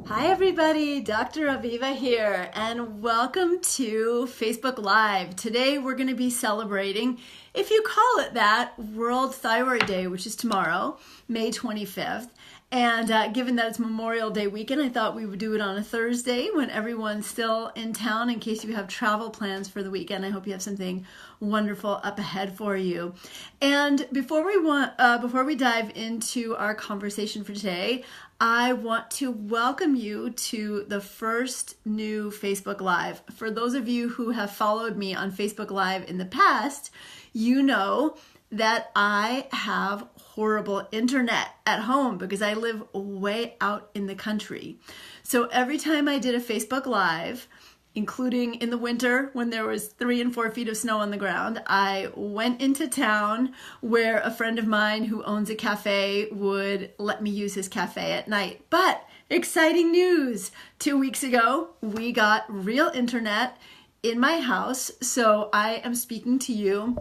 Hi everybody, Dr. Aviva here, and welcome to Facebook Live. Today we're going to be celebrating, if you call it that, World Thyroid Day, which is tomorrow, May 25th. And given that it's Memorial Day weekend, I thought we would do it on a Thursday when everyone's still in town in case you have travel plans for the weekend. I hope you have something wonderful up ahead for you. And before we dive into our conversation for today, I want to welcome you to the first new Facebook Live. For those of you who have followed me on Facebook Live in the past, you know that I have horrible internet at home because I live way out in the country. So every time I did a Facebook Live, including in the winter when there was 3 and 4 feet of snow on the ground, I went into town where a friend of mine who owns a cafe would let me use his cafe at night. But exciting news! 2 weeks ago, we got real internet in my house. So I am speaking to you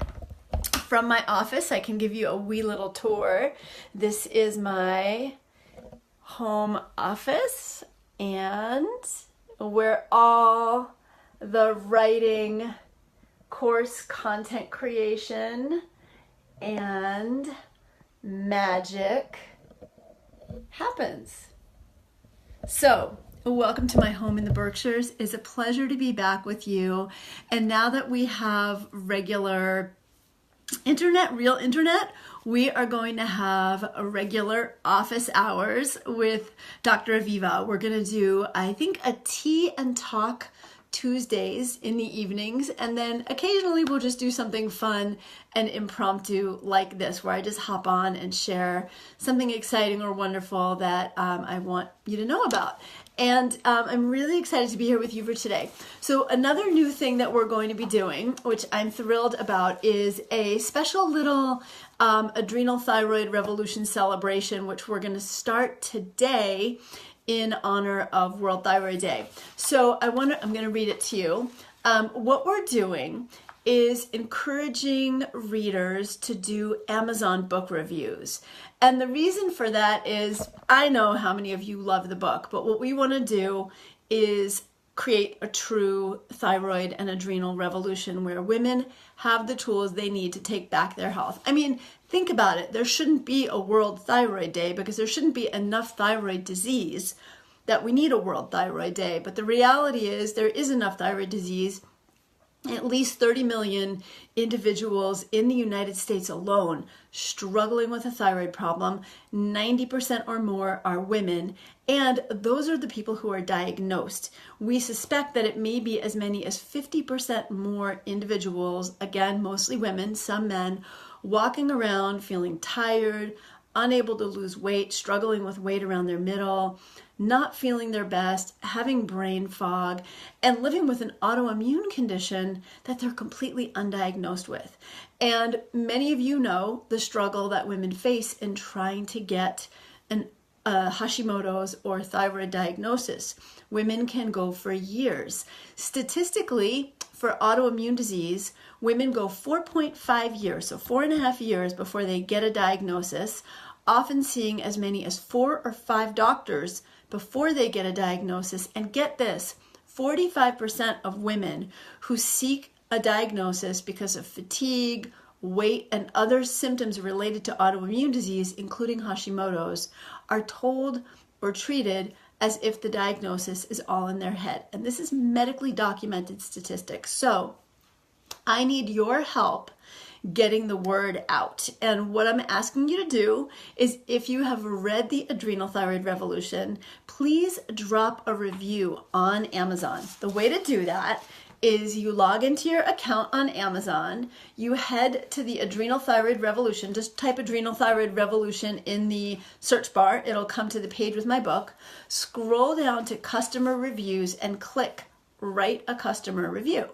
from my office. I can give you a wee little tour. This is my home office, and where all the writing, course content creation, and magic happens. So, welcome to my home in the Berkshires. It's a pleasure to be back with you. And now that we have regular internet, real internet, we are going to have a regular office hours with Dr. Aviva. We're going to do, I think, a tea and talk Tuesdays in the evenings, and then occasionally we'll just do something fun and impromptu like this, where I just hop on and share something exciting or wonderful that I want you to know about. And I'm really excited to be here with you for today. So another new thing that we're going to be doing, which I'm thrilled about, is a special little Adrenal Thyroid Revolution celebration, which we're going to start today in honor of World Thyroid Day. So I'm going to read it to you. What we're doing is encouraging readers to do Amazon book reviews. And the reason for that is, I know how many of you love the book, but what we want to do is create a true thyroid and adrenal revolution where women have the tools they need to take back their health. I mean, think about it. There shouldn't be a World Thyroid Day because there shouldn't be enough thyroid disease that we need a World Thyroid Day. But the reality is there is enough thyroid disease. At least 30 million individuals in the United States alone struggling with a thyroid problem. 90% or more are women, and those are the people who are diagnosed. We suspect that it may be as many as 50% more individuals, again, mostly women, some men, walking around feeling tired, unable to lose weight, struggling with weight around their middle, not feeling their best, having brain fog, and living with an autoimmune condition that they're completely undiagnosed with. And many of you know the struggle that women face in trying to get an Hashimoto's or thyroid diagnosis. Women can go for years. Statistically, for autoimmune disease, women go 4.5 years, so 4.5 years before they get a diagnosis, often seeing as many as 4 or 5 doctors before they get a diagnosis. And get this, 45% of women who seek a diagnosis because of fatigue, weight, and other symptoms related to autoimmune disease, including Hashimoto's, are told or treated as if the diagnosis is all in their head. And this is medically documented statistics. So I need your help getting the word out. And what I'm asking you to do is, if you have read the Adrenal Thyroid Revolution, please drop a review on Amazon. The way to do that is you log into your account on Amazon, you head to the Adrenal Thyroid Revolution, just type Adrenal Thyroid Revolution in the search bar, it'll come to the page with my book, scroll down to customer reviews and click write a customer review.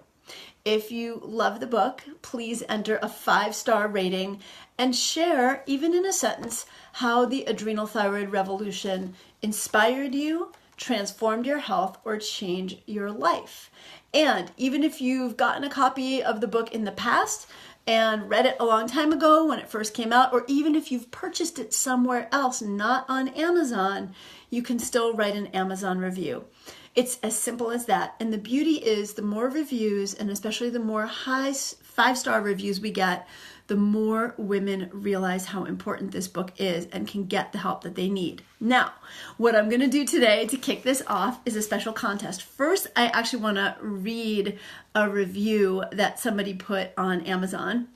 If you love the book, please enter a 5-star rating and share, even in a sentence, how the Adrenal Thyroid Revolution inspired you, transformed your health, or changed your life. And even if you've gotten a copy of the book in the past, and read it a long time ago when it first came out, or even if you've purchased it somewhere else, not on Amazon, you can still write an Amazon review. It's as simple as that. And the beauty is the more reviews, and especially the more high 5-star reviews we get, the more women realize how important this book is and can get the help that they need. Now, what I'm going to do today to kick this off is a special contest. First, I actually want to read a review that somebody put on Amazon.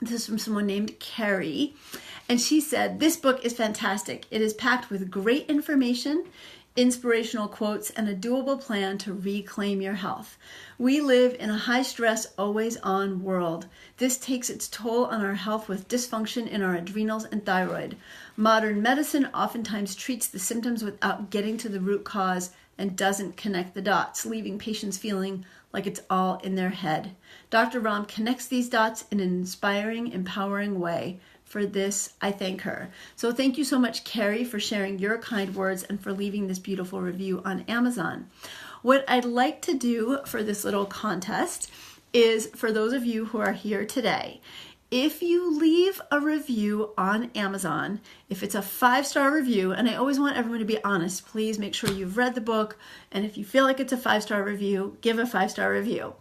This is from someone named Carrie. And she said, "This book is fantastic. It is packed with great information, inspirational quotes, and a doable plan to reclaim your health. We live in a high-stress, always-on world. This takes its toll on our health with dysfunction in our adrenals and thyroid. Modern medicine oftentimes treats the symptoms without getting to the root cause and doesn't connect the dots, leaving patients feeling like it's all in their head. Dr. Romm connects these dots in an inspiring, empowering way. For this, I thank her." So thank you so much, Carrie, for sharing your kind words and for leaving this beautiful review on Amazon. What I'd like to do for this little contest is, for those of you who are here today, if you leave a review on Amazon, if it's a 5-star review, and I always want everyone to be honest, please make sure you've read the book, and if you feel like it's a 5-star review, give a 5-star review.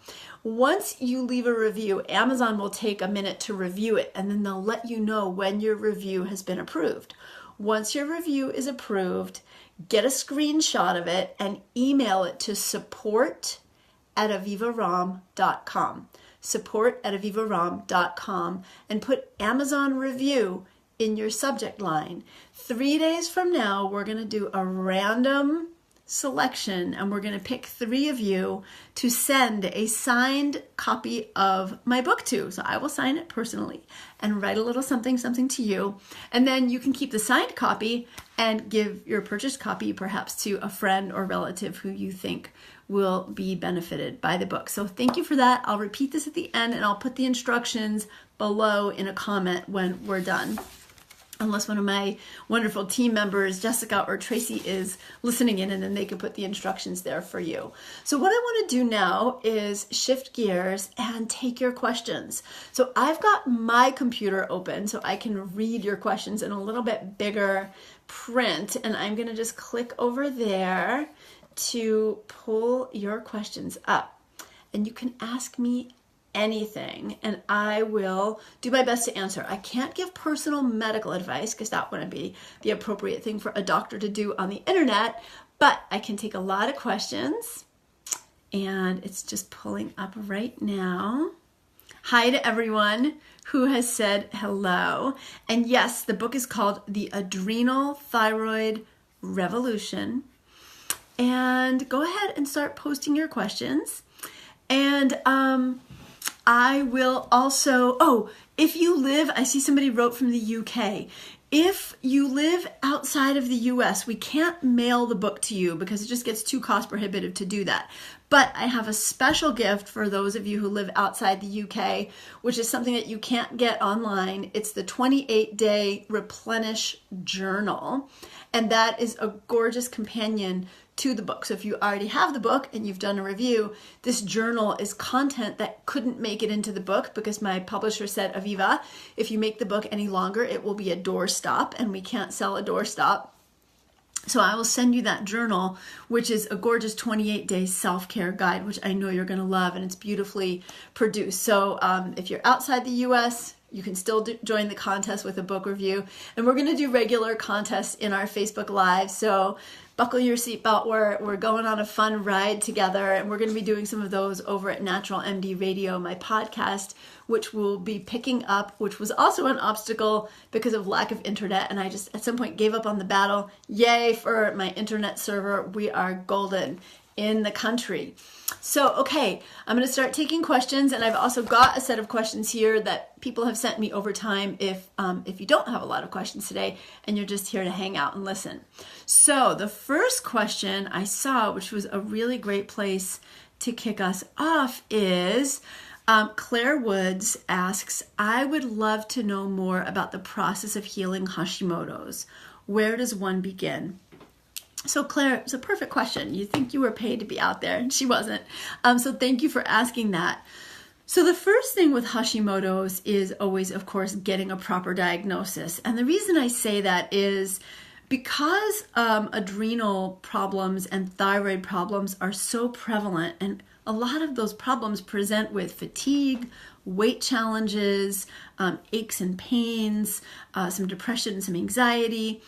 Once you leave a review, Amazon will take a minute to review it, and then they'll let you know when your review has been approved. Once your review is approved, get a screenshot of it and email it to support@avivaromm.com. support@avivaromm.com, and put Amazon review in your subject line. 3 days from now, we're going to do a random selection, and we're going to pick 3 of you to send a signed copy of my book to. So I will sign it personally and write a little something to you, and then you can keep the signed copy and give your purchased copy perhaps to a friend or relative who you think will be benefited by the book. So thank you for that. I'll repeat this at the end, and I'll put the instructions below in a comment when we're done, unless one of my wonderful team members, Jessica or Tracy, is listening in, and then they can put the instructions there for you. So what I want to do now is shift gears and take your questions. So I've got my computer open so I can read your questions in a little bit bigger print, and I'm going to just click over there to pull your questions up. And you can ask me anything, and I will do my best to answer. I can't give personal medical advice because that wouldn't be the appropriate thing for a doctor to do on the internet, but I can take a lot of questions, and it's just pulling up right now. Hi to everyone who has said hello. And yes, the book is called The Adrenal Thyroid Revolution. And go ahead and start posting your questions. And I will also, if you live, I see somebody wrote from the UK. If you live outside of the US, we can't mail the book to you because it just gets too cost prohibitive to do that. But I have a special gift for those of you who live outside the UK, which is something that you can't get online. It's the 28-day Replenish Journal. And that is a gorgeous companion to the book. So if you already have the book and you've done a review, this journal is content that couldn't make it into the book because my publisher said, Aviva, if you make the book any longer, it will be a doorstop, and we can't sell a doorstop. So I will send you that journal, which is a gorgeous 28-day self-care guide, which I know you're going to love, and it's beautifully produced. So if you're outside the US, you can still join the contest with a book review. And we're going to do regular contests in our Facebook Live. So buckle your seatbelt. We're going on a fun ride together, and we're going to be doing some of those over at Natural MD Radio, my podcast, which we'll be picking up, which was also an obstacle because of lack of internet. And I just at some point gave up on the battle. Yay for my internet server. We are golden in the country. So, okay, I'm going to start taking questions, and I've also got a set of questions here that people have sent me over time if you don't have a lot of questions today and you're just here to hang out and listen. So the first question I saw, which was a really great place to kick us off, is Claire Woods asks, I would love to know more about the process of healing Hashimoto's. Where does one begin? So Claire, it's a perfect question. You think you were paid to be out there, and she wasn't. So thank you for asking that. So the first thing with Hashimoto's is always, of course, getting a proper diagnosis. And the reason I say that is because adrenal problems and thyroid problems are so prevalent, and a lot of those problems present with fatigue, weight challenges, aches and pains, some depression, some anxiety.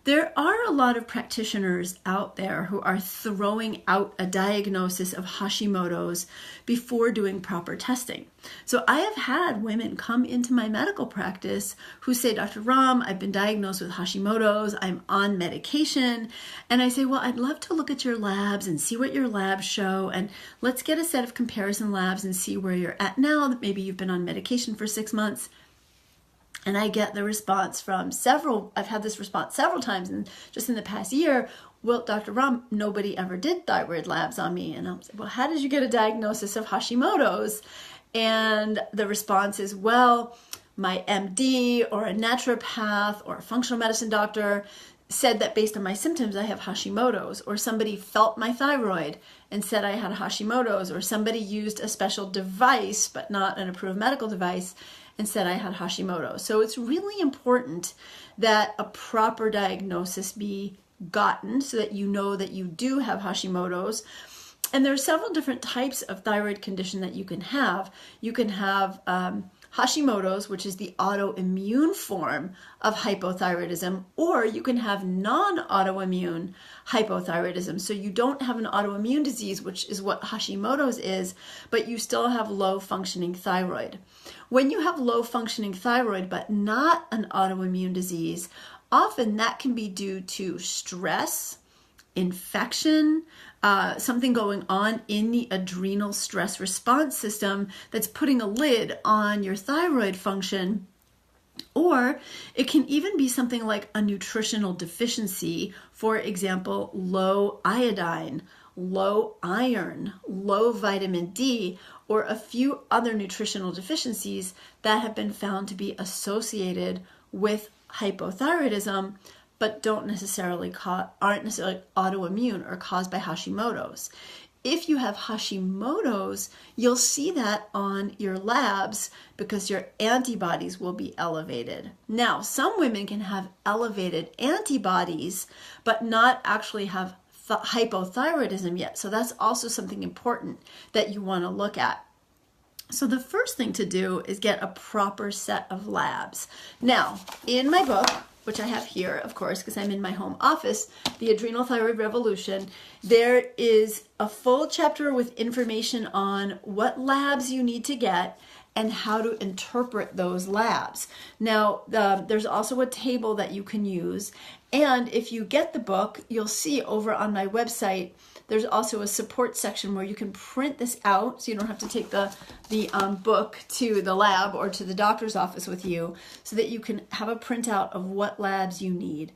There are a lot of practitioners out there who are throwing out a diagnosis of Hashimoto's before doing proper testing. So I have had women come into my medical practice who say, Dr. Romm, I've been diagnosed with Hashimoto's, I'm on medication. And I say, well, I'd love to look at your labs and see what your labs show. And let's get a set of comparison labs and see where you're at now that maybe you've been on medication for 6 months. And I get the response from I've had this response several times just in the past year. Well, Dr. Romm, nobody ever did thyroid labs on me. And I'm like, well, how did you get a diagnosis of Hashimoto's? And the response is, well, my MD or a naturopath or a functional medicine doctor said that based on my symptoms, I have Hashimoto's, or somebody felt my thyroid and said I had Hashimoto's, or somebody used a special device, but not an approved medical device, and said I had Hashimoto. So it's really important that a proper diagnosis be gotten so that you know that you do have Hashimoto's. And there are several different types of thyroid condition that you can have. You can have Hashimoto's, which is the autoimmune form of hypothyroidism, or you can have non-autoimmune hypothyroidism. So you don't have an autoimmune disease, which is what Hashimoto's is, but you still have low functioning thyroid. When you have low functioning thyroid, but not an autoimmune disease, often that can be due to stress, infection, something going on in the adrenal stress response system that's putting a lid on your thyroid function. Or it can even be something like a nutritional deficiency, for example, low iodine, low iron, low vitamin D, or a few other nutritional deficiencies that have been found to be associated with hypothyroidism, but aren't necessarily autoimmune or caused by Hashimoto's. If you have Hashimoto's, you'll see that on your labs because your antibodies will be elevated. Now, some women can have elevated antibodies, but not actually have hypothyroidism yet. So that's also something important that you want to look at. So the first thing to do is get a proper set of labs. Now, in my book, which I have here, of course, because I'm in my home office, The Adrenal Thyroid Revolution, there is a full chapter with information on what labs you need to get and how to interpret those labs. Now, there's also a table that you can use. And if you get the book, you'll see over on my website, there's also a support section where you can print this out so you don't have to take the book to the lab or to the doctor's office with you, so that you can have a printout of what labs you need.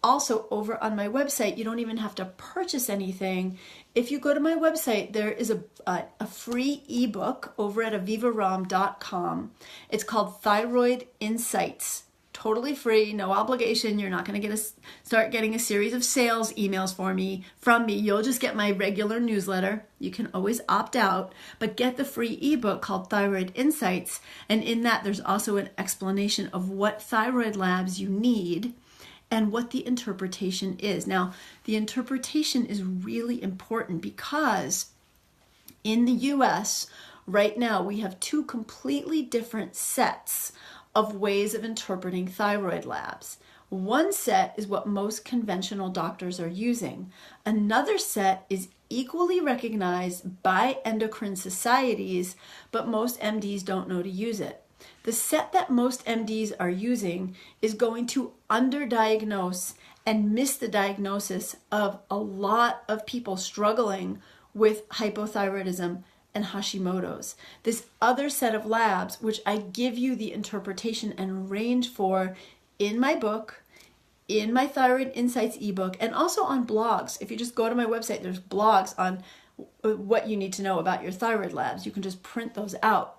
Also, over on my website, you don't even have to purchase anything. If you go to my website, there is a free ebook over at avivaromm.com. It's called Thyroid Insights. Totally free, no obligation. You're not going to start getting a series of sales emails from me. You'll just get my regular newsletter. You can always opt out, but get the free ebook called Thyroid Insights. And in that, there's also an explanation of what thyroid labs you need and what the interpretation is. Now, the interpretation is really important because in the US right now, we have two completely different sets of ways of interpreting thyroid labs. One set is what most conventional doctors are using. Another set is equally recognized by endocrine societies, but most MDs don't know to use it. The set that most MDs are using is going to underdiagnose and miss the diagnosis of a lot of people struggling with hypothyroidism and Hashimoto's. This other set of labs, which I give you the interpretation and range for in my book, in my Thyroid Insights ebook, and also on blogs. If you just go to my website, there's blogs on what you need to know about your thyroid labs. You can just print those out.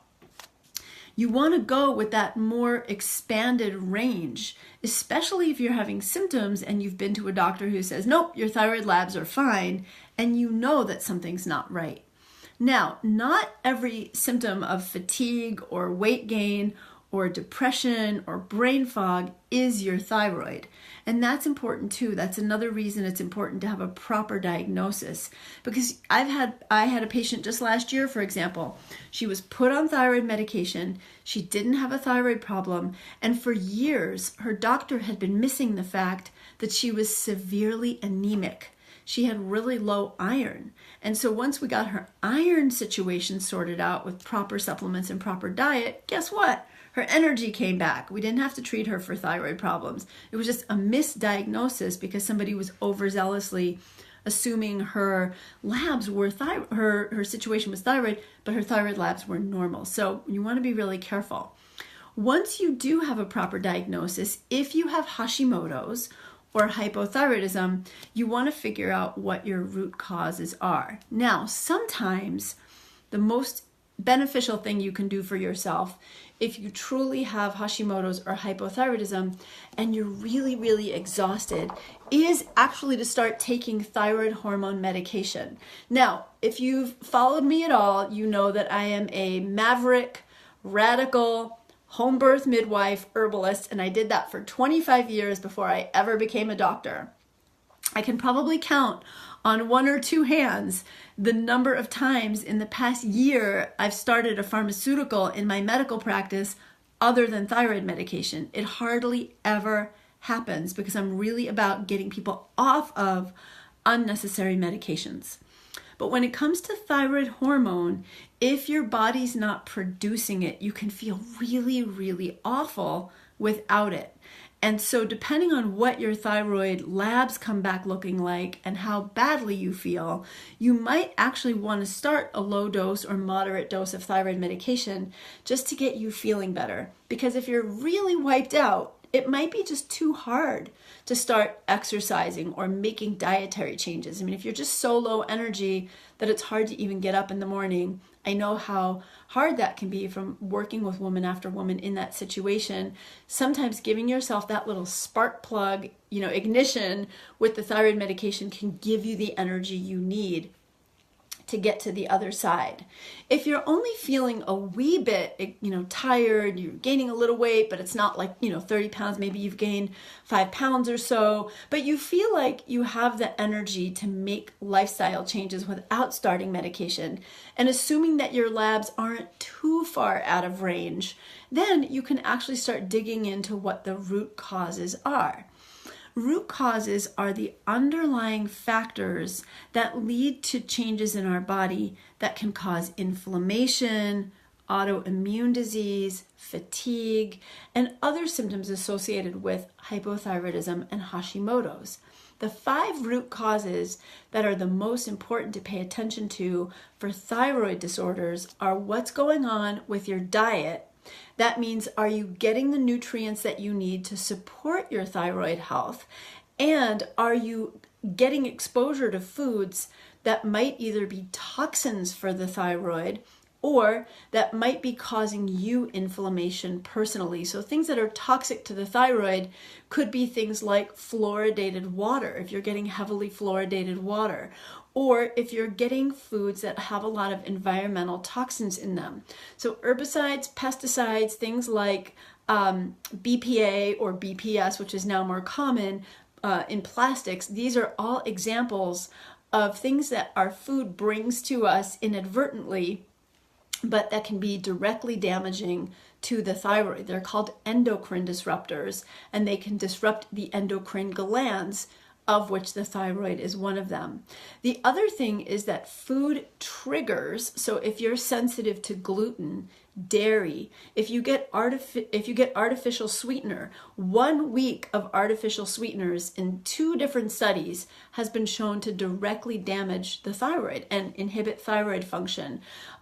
You want to go with that more expanded range, especially if you're having symptoms and you've been to a doctor who says, nope, your thyroid labs are fine, and you know that something's not right. Now, not every symptom of fatigue or weight gain or depression or brain fog is your thyroid. And that's important too. That's another reason it's important to have a proper diagnosis. Because I had a patient just last year, for example. She was put on thyroid medication. She didn't have a thyroid problem. And for years, her doctor had been missing the fact that she was severely anemic. She had really low iron. And so once we got her iron situation sorted out with proper supplements and proper diet, guess what? Her energy came back. We didn't have to treat her for thyroid problems. It was just a misdiagnosis because somebody was overzealously assuming her labs were her situation was thyroid, but her thyroid labs were normal. So you want to be really careful. Once you do have a proper diagnosis, if you have Hashimoto's or hypothyroidism, you want to figure out what your root causes are. Now, sometimes the most beneficial thing you can do for yourself if you truly have Hashimoto's or hypothyroidism and you're really, really exhausted is actually to start taking thyroid hormone medication. Now, if you've followed me at all, you know that I am a maverick, radical, home birth midwife herbalist, and I did that for 25 years before I ever became a doctor. I can probably count on one or two hands the number of times in the past year I've started a pharmaceutical in my medical practice other than thyroid medication. It hardly ever happens because I'm really about getting people off of unnecessary medications. But when it comes to thyroid hormone, if your body's not producing it, you can feel really, really awful without it. And so depending on what your thyroid labs come back looking like and how badly you feel, you might actually want to start a low dose or moderate dose of thyroid medication just to get you feeling better. Because if you're really wiped out, it might be just too hard to start exercising or making dietary changes. I mean, if you're just so low energy that it's hard to even get up in the morning, I know how hard that can be from working with woman after woman in that situation. Sometimes giving yourself that little spark plug, ignition with the thyroid medication can give you the energy you need to get to the other side. If you're only feeling a wee bit, tired, you're gaining a little weight, but it's not like, 30 pounds, maybe you've gained 5 pounds or so, but you feel like you have the energy to make lifestyle changes without starting medication, and assuming that your labs aren't too far out of range, then you can actually start digging into what the root causes are. Root causes are the underlying factors that lead to changes in our body that can cause inflammation, autoimmune disease, fatigue, and other symptoms associated with hypothyroidism and Hashimoto's. The 5 root causes that are the most important to pay attention to for thyroid disorders are what's going on with your diet. That means, are you getting the nutrients that you need to support your thyroid health? And are you getting exposure to foods that might either be toxins for the thyroid or that might be causing you inflammation personally? So things that are toxic to the thyroid could be things like fluoridated water, if you're getting heavily fluoridated water, or if you're getting foods that have a lot of environmental toxins in them. So herbicides, pesticides, things like BPA or BPS, which is now more common in plastics, these are all examples of things that our food brings to us inadvertently, but that can be directly damaging to the thyroid. They're called endocrine disruptors, and they can disrupt the endocrine glands, of which the thyroid is one of them. The other thing is that food triggers, so if you're sensitive to gluten, dairy, if you get artificial sweetener, 1 week of artificial sweeteners in 2 different studies has been shown to directly damage the thyroid and inhibit thyroid function.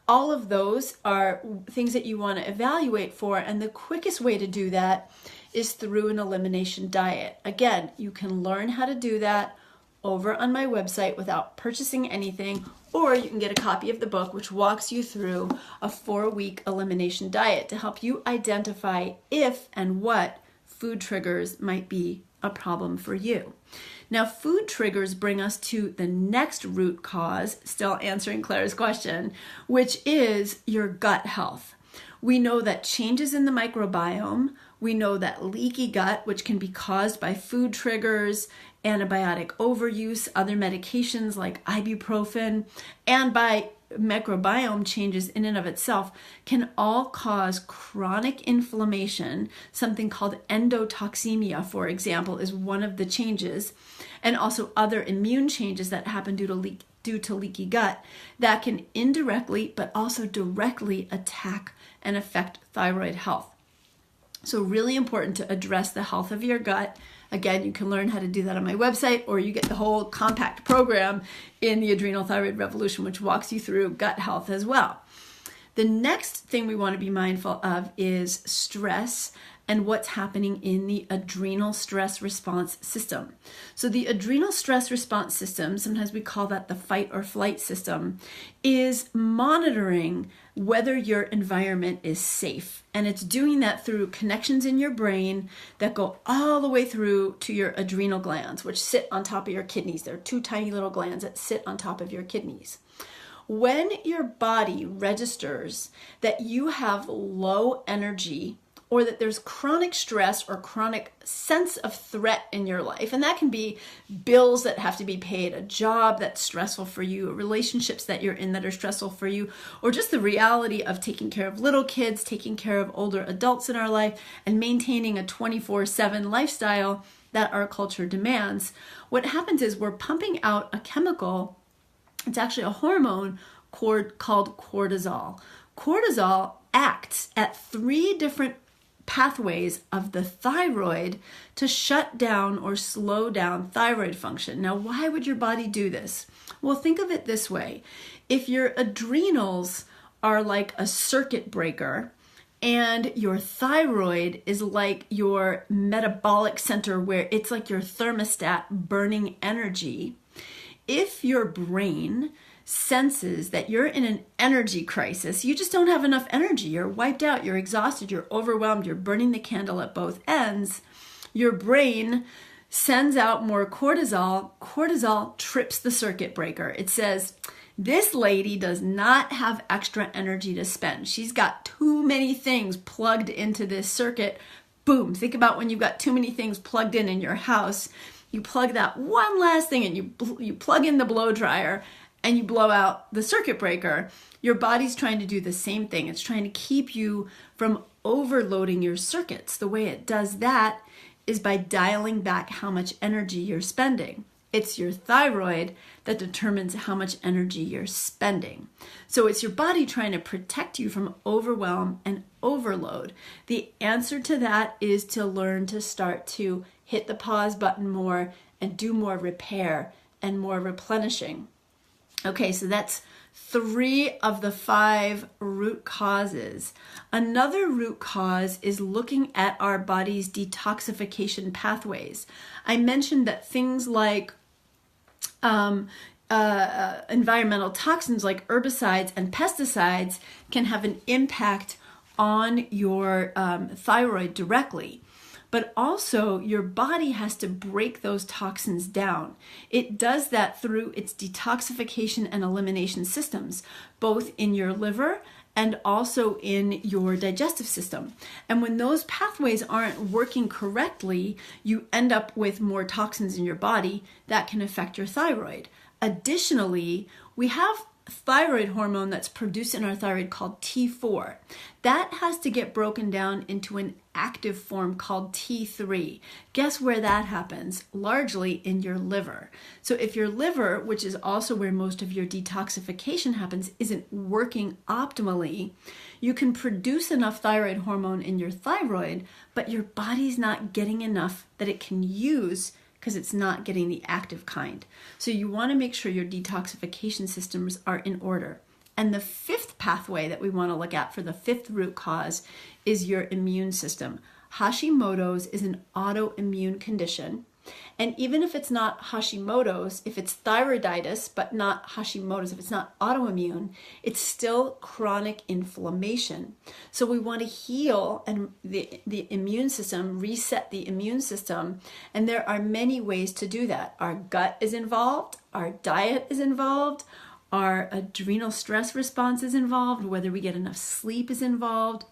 All of those are things that you want to evaluate for, and the quickest way to do that is through an elimination diet. Again, you can learn how to do that over on my website without purchasing anything, or you can get a copy of the book which walks you through a 4-week elimination diet to help you identify if and what food triggers might be a problem for you. Now, food triggers bring us to the next root cause, still answering Claire's question, which is your gut health. We know that changes in the microbiome, we know that leaky gut, which can be caused by food triggers, antibiotic overuse, other medications like ibuprofen, and by microbiome changes in and of itself, can all cause chronic inflammation. Something called endotoxemia, for example, is one of the changes, and also other immune changes that happen due to leaky gut that can indirectly but also directly attack and affect thyroid health. So really important to address the health of your gut. Again, you can learn how to do that on my website, or you get the whole compact program in the Adrenal Thyroid Revolution, which walks you through gut health as well. The next thing we want to be mindful of is stress and what's happening in the adrenal stress response system. So the adrenal stress response system, sometimes we call that the fight or flight system, is monitoring whether your environment is safe. And it's doing that through connections in your brain that go all the way through to your adrenal glands, which sit on top of your kidneys. They're two tiny little glands that sit on top of your kidneys. When your body registers that you have low energy, or that there's chronic stress or chronic sense of threat in your life, and that can be bills that have to be paid, a job that's stressful for you, relationships that you're in that are stressful for you, or just the reality of taking care of little kids, taking care of older adults in our life, and maintaining a 24/7 lifestyle that our culture demands. What happens is we're pumping out a chemical. It's actually a hormone called cortisol. Cortisol acts at 3 different pathways of the thyroid to shut down or slow down thyroid function. Now, why would your body do this? Well, think of it this way. If your adrenals are like a circuit breaker and your thyroid is like your metabolic center, where it's like your thermostat burning energy, if your brain senses that you're in an energy crisis, you just don't have enough energy, you're wiped out, you're exhausted, you're overwhelmed, you're burning the candle at both ends, your brain sends out more cortisol. Cortisol trips the circuit breaker. It says, this lady does not have extra energy to spend. She's got too many things plugged into this circuit. Boom. Think about when you've got too many things plugged in your house. You plug that one last thing and you plug in the blow dryer and you blow out the circuit breaker. Your body's trying to do the same thing. It's trying to keep you from overloading your circuits. The way it does that is by dialing back how much energy you're spending. It's your thyroid that determines how much energy you're spending. So it's your body trying to protect you from overwhelm and overload. The answer to that is to learn to start to hit the pause button more and do more repair and more replenishing. Okay, so that's 3 of the 5 root causes. Another root cause is looking at our body's detoxification pathways. I mentioned that things like environmental toxins like herbicides and pesticides can have an impact on your thyroid directly. But also your body has to break those toxins down. It does that through its detoxification and elimination systems, both in your liver and also in your digestive system. And when those pathways aren't working correctly, you end up with more toxins in your body that can affect your thyroid. Additionally, we have thyroid hormone that's produced in our thyroid called T4. That has to get broken down into an active form called T3. Guess where that happens? Largely in your liver. So if your liver, which is also where most of your detoxification happens, isn't working optimally, you can produce enough thyroid hormone in your thyroid, but your body's not getting enough that it can use because it's not getting the active kind. So you want to make sure your detoxification systems are in order. And the 5th pathway that we want to look at for the 5th root cause is your immune system. Hashimoto's is an autoimmune condition. And even if it's not Hashimoto's, if it's thyroiditis, but not Hashimoto's, if it's not autoimmune, it's still chronic inflammation. So we want to heal and the immune system, reset the immune system. And there are many ways to do that. Our gut is involved, our diet is involved, our adrenal stress response is involved, whether we get enough sleep is involved.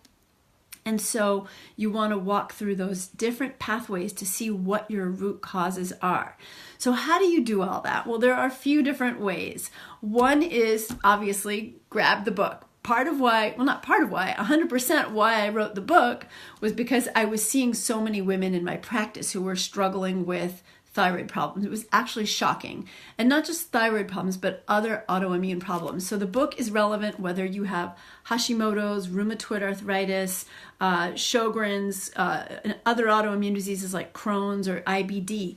And so you want to walk through those different pathways to see what your root causes are. So how do you do all that? Well, there are a few different ways. One is obviously grab the book. 100% why I wrote the book was because I was seeing so many women in my practice who were struggling with thyroid problems. It was actually shocking. And not just thyroid problems, but other autoimmune problems. So the book is relevant whether you have Hashimoto's, rheumatoid arthritis, Sjogren's, and other autoimmune diseases like Crohn's or IBD,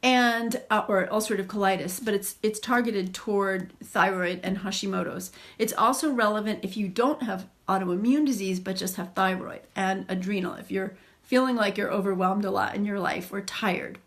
and or ulcerative colitis, but it's targeted toward thyroid and Hashimoto's. It's also relevant if you don't have autoimmune disease, but just have thyroid and adrenal, if you're feeling like you're overwhelmed a lot in your life or tired.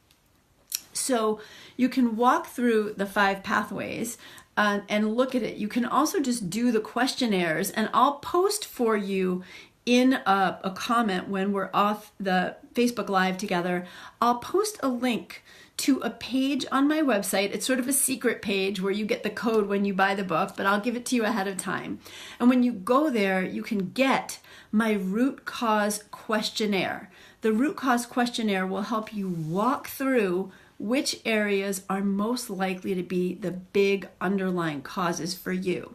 So you can walk through the 5 pathways and look at it. You can also just do the questionnaires, and I'll post for you in a comment when we're off the Facebook Live together. I'll post a link to a page on my website. It's sort of a secret page where you get the code when you buy the book, but I'll give it to you ahead of time. And when you go there, you can get my root cause questionnaire. The root cause questionnaire will help you walk through which areas are most likely to be the big underlying causes for you.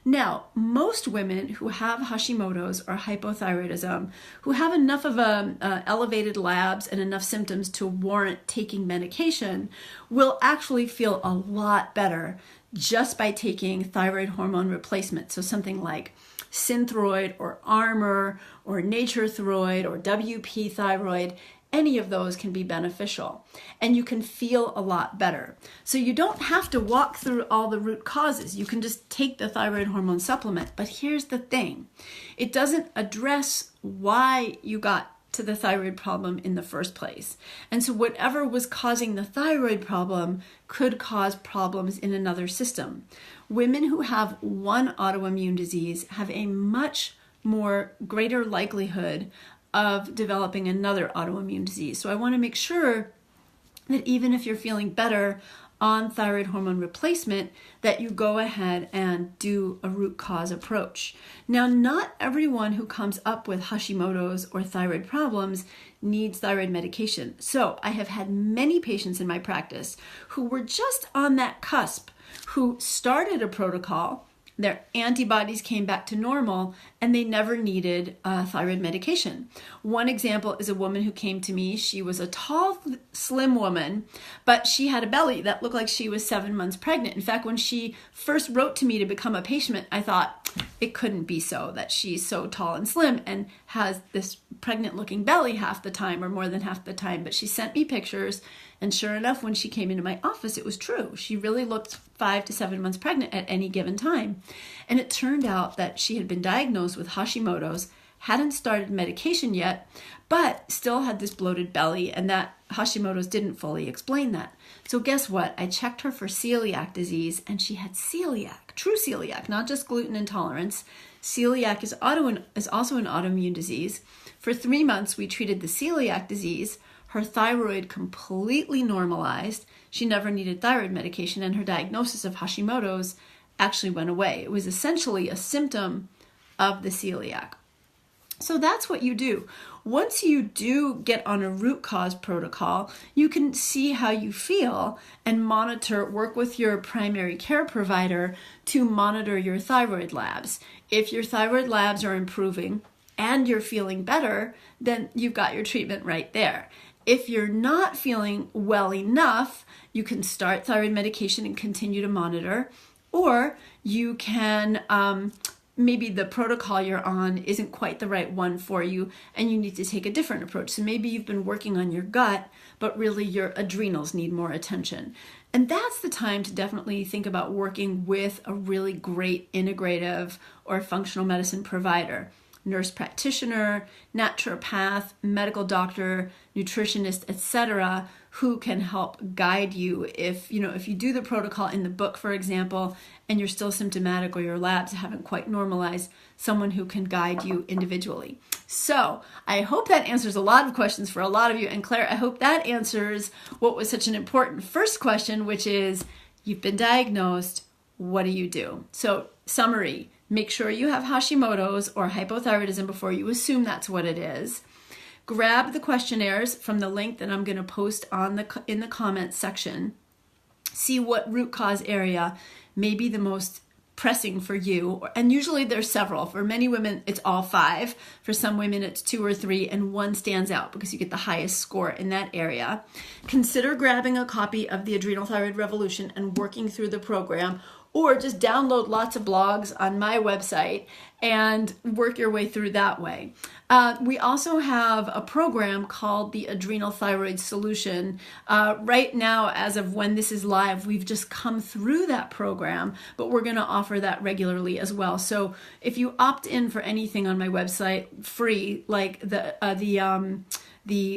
Now, most women who have Hashimoto's or hypothyroidism, who have enough of elevated labs and enough symptoms to warrant taking medication, will actually feel a lot better just by taking thyroid hormone replacement. So something like Synthroid or Armour or Nature Thyroid or WP Thyroid. Any of those can be beneficial, and you can feel a lot better. So you don't have to walk through all the root causes. You can just take the thyroid hormone supplement. But here's the thing. It doesn't address why you got to the thyroid problem in the first place. And so whatever was causing the thyroid problem could cause problems in another system. Women who have one autoimmune disease have a much more greater likelihood of developing another autoimmune disease. So I want to make sure that even if you're feeling better on thyroid hormone replacement, that you go ahead and do a root cause approach. Now, not everyone who comes up with Hashimoto's or thyroid problems needs thyroid medication. So I have had many patients in my practice who were just on that cusp, who started a protocol, their antibodies came back to normal, and they never needed thyroid medication. One example is a woman who came to me. She was a tall, slim woman, but she had a belly that looked like she was 7 months pregnant. In fact, when she first wrote to me to become a patient, I thought it couldn't be so, that she's so tall and slim and has this pregnant-looking belly half the time or more than half the time. But she sent me pictures, and sure enough, when she came into my office, it was true. She really looked 5 to 7 months pregnant at any given time. And it turned out that she had been diagnosed with Hashimoto's, hadn't started medication yet, but still had this bloated belly, and that Hashimoto's didn't fully explain that. So guess what? I checked her for celiac disease, and she had celiac, true celiac, not just gluten intolerance. Celiac is also an autoimmune disease. For 3 months, we treated the celiac disease. Her thyroid completely normalized. She never needed thyroid medication, and her diagnosis of Hashimoto's actually went away. It was essentially a symptom of the celiac. So that's what you do. Once you do get on a root cause protocol, you can see how you feel and work with your primary care provider to monitor your thyroid labs. If your thyroid labs are improving and you're feeling better, then you've got your treatment right there. If you're not feeling well enough, you can start thyroid medication and continue to monitor, or you can maybe the protocol you're on isn't quite the right one for you and you need to take a different approach. So maybe you've been working on your gut, but really your adrenals need more attention. And that's the time to definitely think about working with a really great integrative or functional medicine provider. Nurse practitioner, naturopath, medical doctor, nutritionist, etc., who can help guide you if you do the protocol in the book, for example, and you're still symptomatic or your labs haven't quite normalized, someone who can guide you individually. So I hope that answers a lot of questions for a lot of you. And Claire, I hope that answers what was such an important first question, which is, you've been diagnosed, what do you do? So summary, make sure you have Hashimoto's or hypothyroidism before you assume that's what it is. Grab the questionnaires from the link that I'm going to post in the comments section. See what root cause area may be the most pressing for you. And usually there's several. For many women, it's all 5. For some women, it's 2 or 3, and 1 stands out because you get the highest score in that area. Consider grabbing a copy of the Adrenal Thyroid Revolution and working through the program, or just download lots of blogs on my website and work your way through that way. We also have a program called the Adrenal Thyroid Solution. Right now, as of when this is live, we've just come through that program, but we're going to offer that regularly as well. So if you opt in for anything on my website free, like the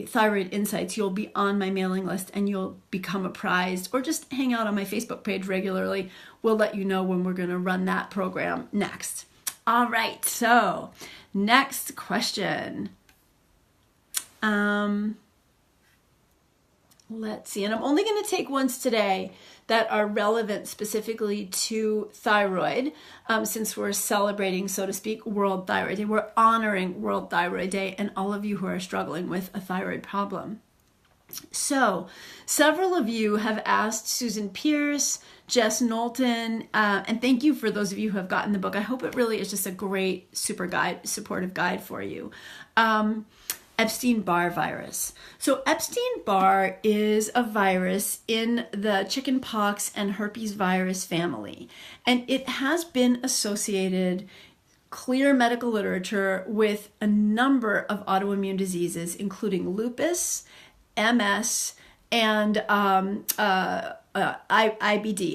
Thyroid Insights, you'll be on my mailing list and you'll become apprised, or just hang out on my Facebook page regularly. We'll let you know when we're going to run that program next. All right, so next question. Let's see, and I'm only going to take ones today that are relevant specifically to thyroid, since we're celebrating, so to speak, World Thyroid Day. We're honoring World Thyroid Day and all of you who are struggling with a thyroid problem. So several of you have asked Susan Pierce, Jess Knowlton, and thank you for those of you who have gotten the book. I hope it really is just a great supportive guide for you. Epstein-Barr virus. So Epstein-Barr is a virus in the chickenpox and herpes virus family, and it has been associated, clear medical literature, with a number of autoimmune diseases, including lupus, MS, and IBD,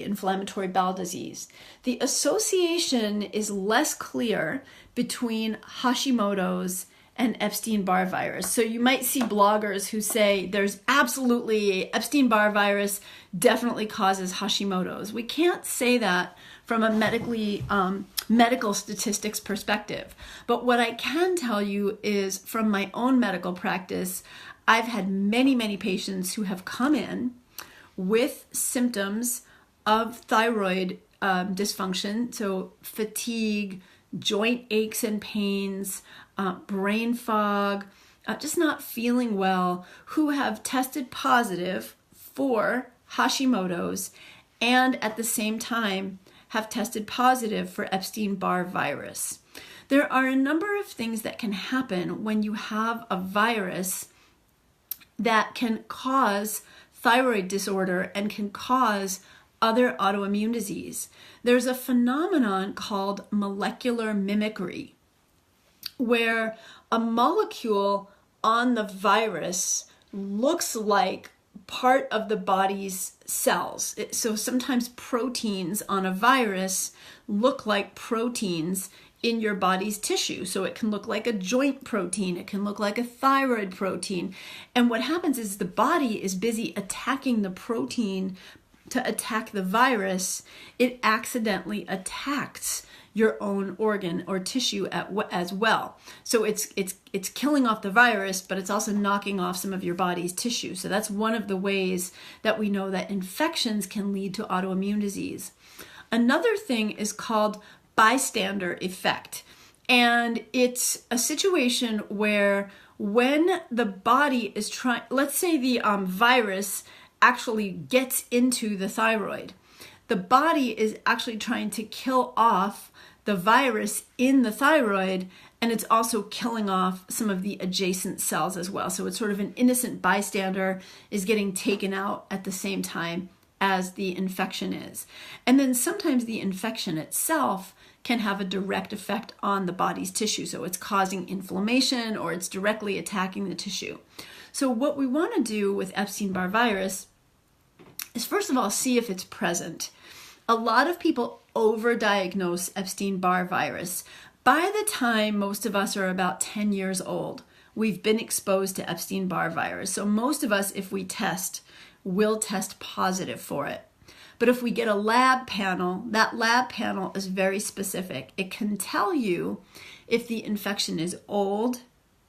inflammatory bowel disease. The association is less clear between Hashimoto's and Epstein-Barr virus. So you might see bloggers who say there's absolutely Epstein-Barr virus definitely causes Hashimoto's. We can't say that from a medical statistics perspective. But what I can tell you is, from my own medical practice, I've had many, many patients who have come in with symptoms of thyroid dysfunction, so fatigue, joint aches and pains, brain fog, just not feeling well, who have tested positive for Hashimoto's and at the same time have tested positive for Epstein-Barr virus. There are a number of things that can happen when you have a virus that can cause thyroid disorder and can cause other autoimmune disease. There's a phenomenon called molecular mimicry, where a molecule on the virus looks like part of the body's cells. So sometimes proteins on a virus look like proteins in your body's tissue. So it can look like a joint protein, it can look like a thyroid protein. And what happens is the body is busy attacking the protein to attack the virus. It accidentally attacks your own organ or tissue as well. So it's killing off the virus, but it's also knocking off some of your body's tissue. So that's one of the ways that we know that infections can lead to autoimmune disease. Another thing is called bystander effect. And it's a situation where when the body is trying, let's say the virus actually gets into the thyroid, the body is actually trying to kill off the virus in the thyroid, and it's also killing off some of the adjacent cells as well. So it's sort of an innocent bystander is getting taken out at the same time as the infection is. And then sometimes the infection itself can have a direct effect on the body's tissue. So it's causing inflammation or it's directly attacking the tissue. So what we want to do with Epstein-Barr virus is, first of all, see if it's present. A lot of people overdiagnose Epstein-Barr virus. By the time most of us are about 10 years old, we've been exposed to Epstein-Barr virus. So most of us, if we test, will test positive for it. But if we get a lab panel, that lab panel is very specific. It can tell you if the infection is old,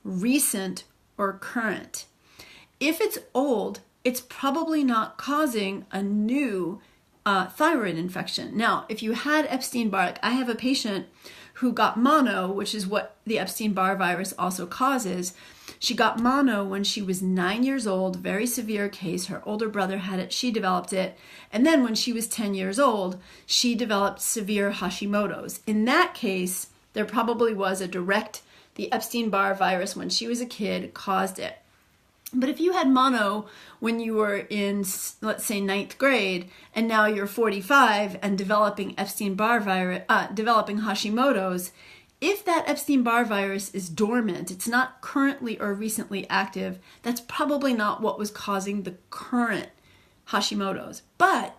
recent, or current. If it's old, it's probably not causing a new thyroid infection. Now, if you had Epstein-Barr, like I have a patient who got mono, which is what the Epstein-Barr virus also causes. She got mono when she was 9 years old, very severe case. Her older brother had it, she developed it. And then when she was 10 years old, she developed severe Hashimoto's. In that case, there probably was the Epstein-Barr virus when she was a kid caused it. But if you had mono when you were in, let's say, 9th grade, and now you're 45 and developing Epstein-Barr virus, developing Hashimoto's, if that Epstein-Barr virus is dormant, it's not currently or recently active, that's probably not what was causing the current Hashimoto's. But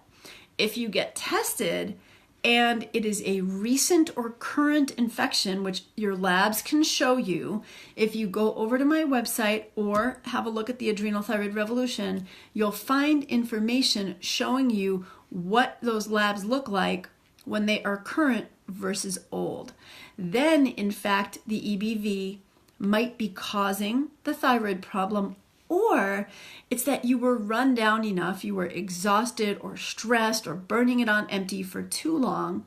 if you get tested and it is a recent or current infection, which your labs can show you, if you go over to my website or have a look at the Adrenal Thyroid Revolution, you'll find information showing you what those labs look like when they are current versus old. Then, in fact, the EBV might be causing the thyroid problem, or it's that you were run down enough, you were exhausted or stressed or burning it on empty for too long,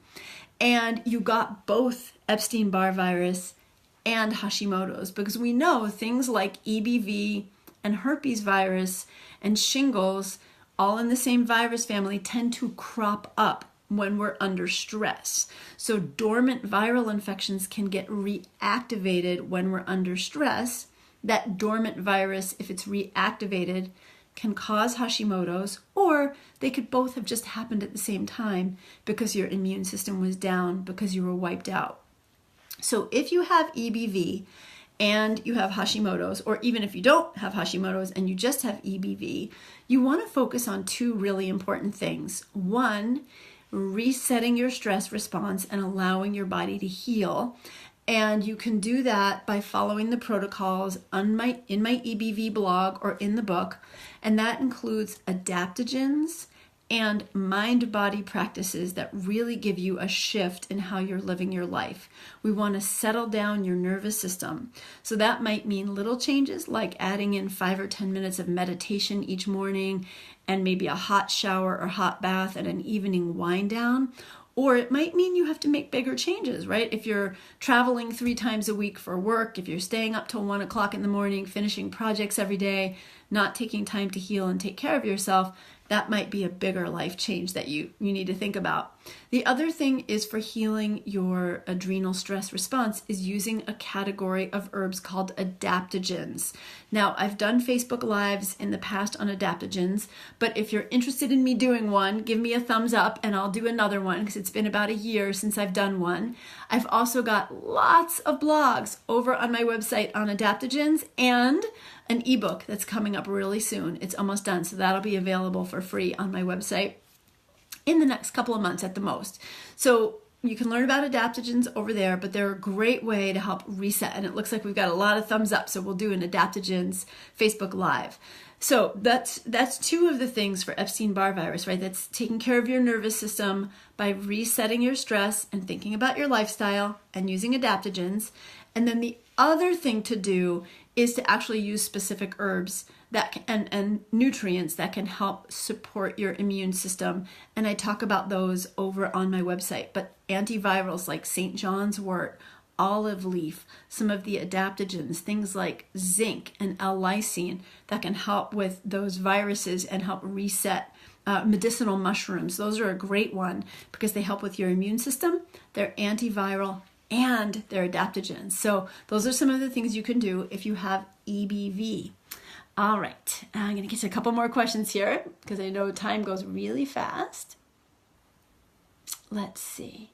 and you got both Epstein-Barr virus and Hashimoto's, because we know things like EBV and herpes virus and shingles, all in the same virus family, tend to crop up when we're under stress. So dormant viral infections can get reactivated when we're under stress. That dormant virus, if it's reactivated, can cause Hashimoto's, or they could both have just happened at the same time because your immune system was down, because you were wiped out. So if you have EBV and you have Hashimoto's, or even if you don't have Hashimoto's and you just have EBV, you want to focus on two really important things. One, resetting your stress response and allowing your body to heal. And you can do that by following the protocols in my EBV blog or in the book. And that includes adaptogens and mind-body practices that really give you a shift in how you're living your life. We want to settle down your nervous system. So that might mean little changes like adding in 5 or 10 minutes of meditation each morning and maybe a hot shower or hot bath and an evening wind down. Or it might mean you have to make bigger changes, right? If you're traveling 3 times a week for work, if you're staying up till 1 o'clock in the morning, finishing projects every day, not taking time to heal and take care of yourself, that might be a bigger life change that you need to think about. The other thing is for healing your adrenal stress response is using a category of herbs called adaptogens. Now, I've done Facebook Lives in the past on adaptogens, but if you're interested in me doing one, give me a thumbs up and I'll do another one because it's been about a year since I've done one. I've also got lots of blogs over on my website on adaptogens and an ebook that's coming up really soon. It's almost done, so that'll be available for free on my website in the next couple of months at the most. So you can learn about adaptogens over there, but they're a great way to help reset. And it looks like we've got a lot of thumbs up, so we'll do an adaptogens Facebook Live. So that's 2 of the things for Epstein-Barr virus, right? That's taking care of your nervous system by resetting your stress and thinking about your lifestyle and using adaptogens. And then the other thing to do is to actually use specific herbs and nutrients that can help support your immune system. And I talk about those over on my website. But antivirals like St. John's wort, olive leaf, some of the adaptogens, things like zinc and L-lysine that can help with those viruses and help reset. Medicinal mushrooms, those are a great one because they help with your immune system. They're antiviral and they're adaptogens. So those are some of the things you can do if you have EBV. All right, I'm going to get to a couple more questions here because I know time goes really fast. Let's see.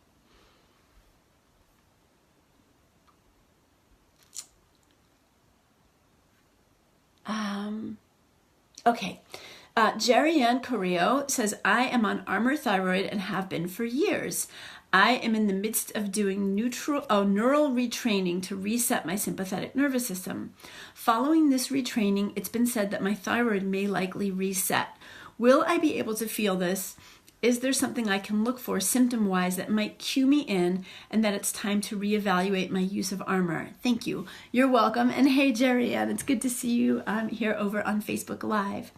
Okay. Jerry Ann Carrillo says, I am on Armour Thyroid and have been for years. I am in the midst of doing neural retraining to reset my sympathetic nervous system. Following this retraining, it's been said that my thyroid may likely reset. Will I be able to feel this? Is there something I can look for symptom-wise that might cue me in and that it's time to reevaluate my use of armor? Thank you. You're welcome. And hey, Jerry Ann, it's good to see you here over on Facebook Live.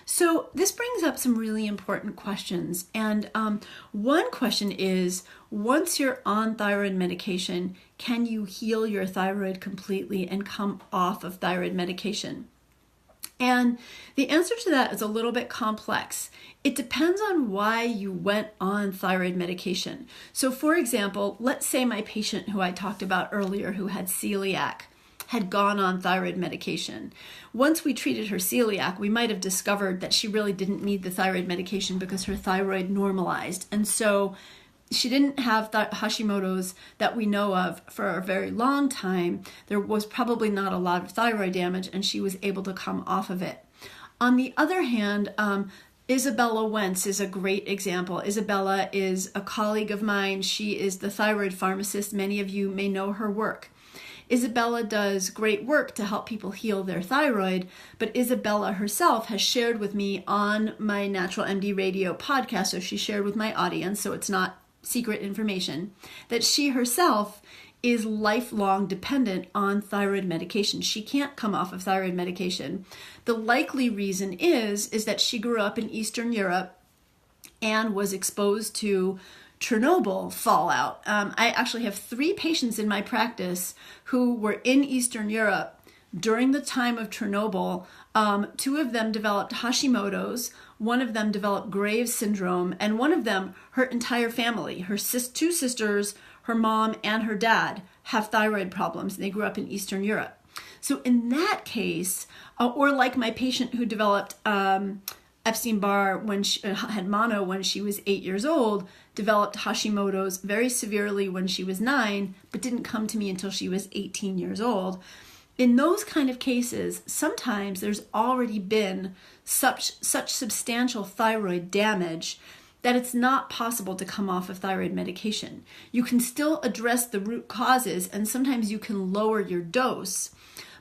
So this brings up some really important questions. And one question is, once you're on thyroid medication, can you heal your thyroid completely and come off of thyroid medication? And the answer to that is a little bit complex. It depends on why you went on thyroid medication. So for example, let's say my patient who I talked about earlier who had celiac had gone on thyroid medication. Once we treated her celiac, we might have discovered that she really didn't need the thyroid medication because her thyroid normalized. And so she didn't have Hashimoto's that we know of for a very long time. There was probably not a lot of thyroid damage, and she was able to come off of it. On the other hand, Isabella Wentz is a great example. Isabella is a colleague of mine. She is the thyroid pharmacist. Many of you may know her work. Isabella does great work to help people heal their thyroid, but Isabella herself has shared with me on my Natural MD Radio podcast, so she shared with my audience, so it's not secret information, that she herself is lifelong dependent on thyroid medication. She can't come off of thyroid medication. The likely reason is that she grew up in Eastern Europe and was exposed to Chernobyl fallout. I actually have 3 patients in my practice who were in Eastern Europe during the time of Chernobyl. 2 of them developed Hashimoto's, 1 of them developed Graves' syndrome, and 1 of them, her entire family, her 2 sisters, her mom, and her dad have thyroid problems. They grew up in Eastern Europe. So in that case, or like my patient who developed Epstein-Barr when she had mono when she was 8 years old, developed Hashimoto's very severely when she was 9, but didn't come to me until she was 18 years old. In those kind of cases, sometimes there's already been such substantial thyroid damage that it's not possible to come off of thyroid medication. You can still address the root causes, and sometimes you can lower your dose.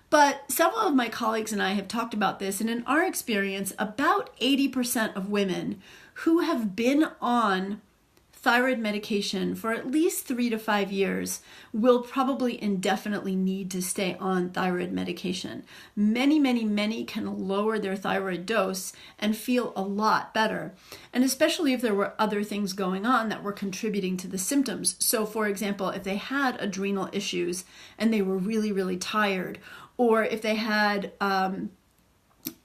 But several of my colleagues and I have talked about this, and in our experience, about 80% of women who have been on thyroid medication for at least 3 to 5 years will probably indefinitely need to stay on thyroid medication. Many can lower their thyroid dose and feel a lot better. And especially if there were other things going on that were contributing to the symptoms. So for example, if they had adrenal issues and they were really tired, or if they had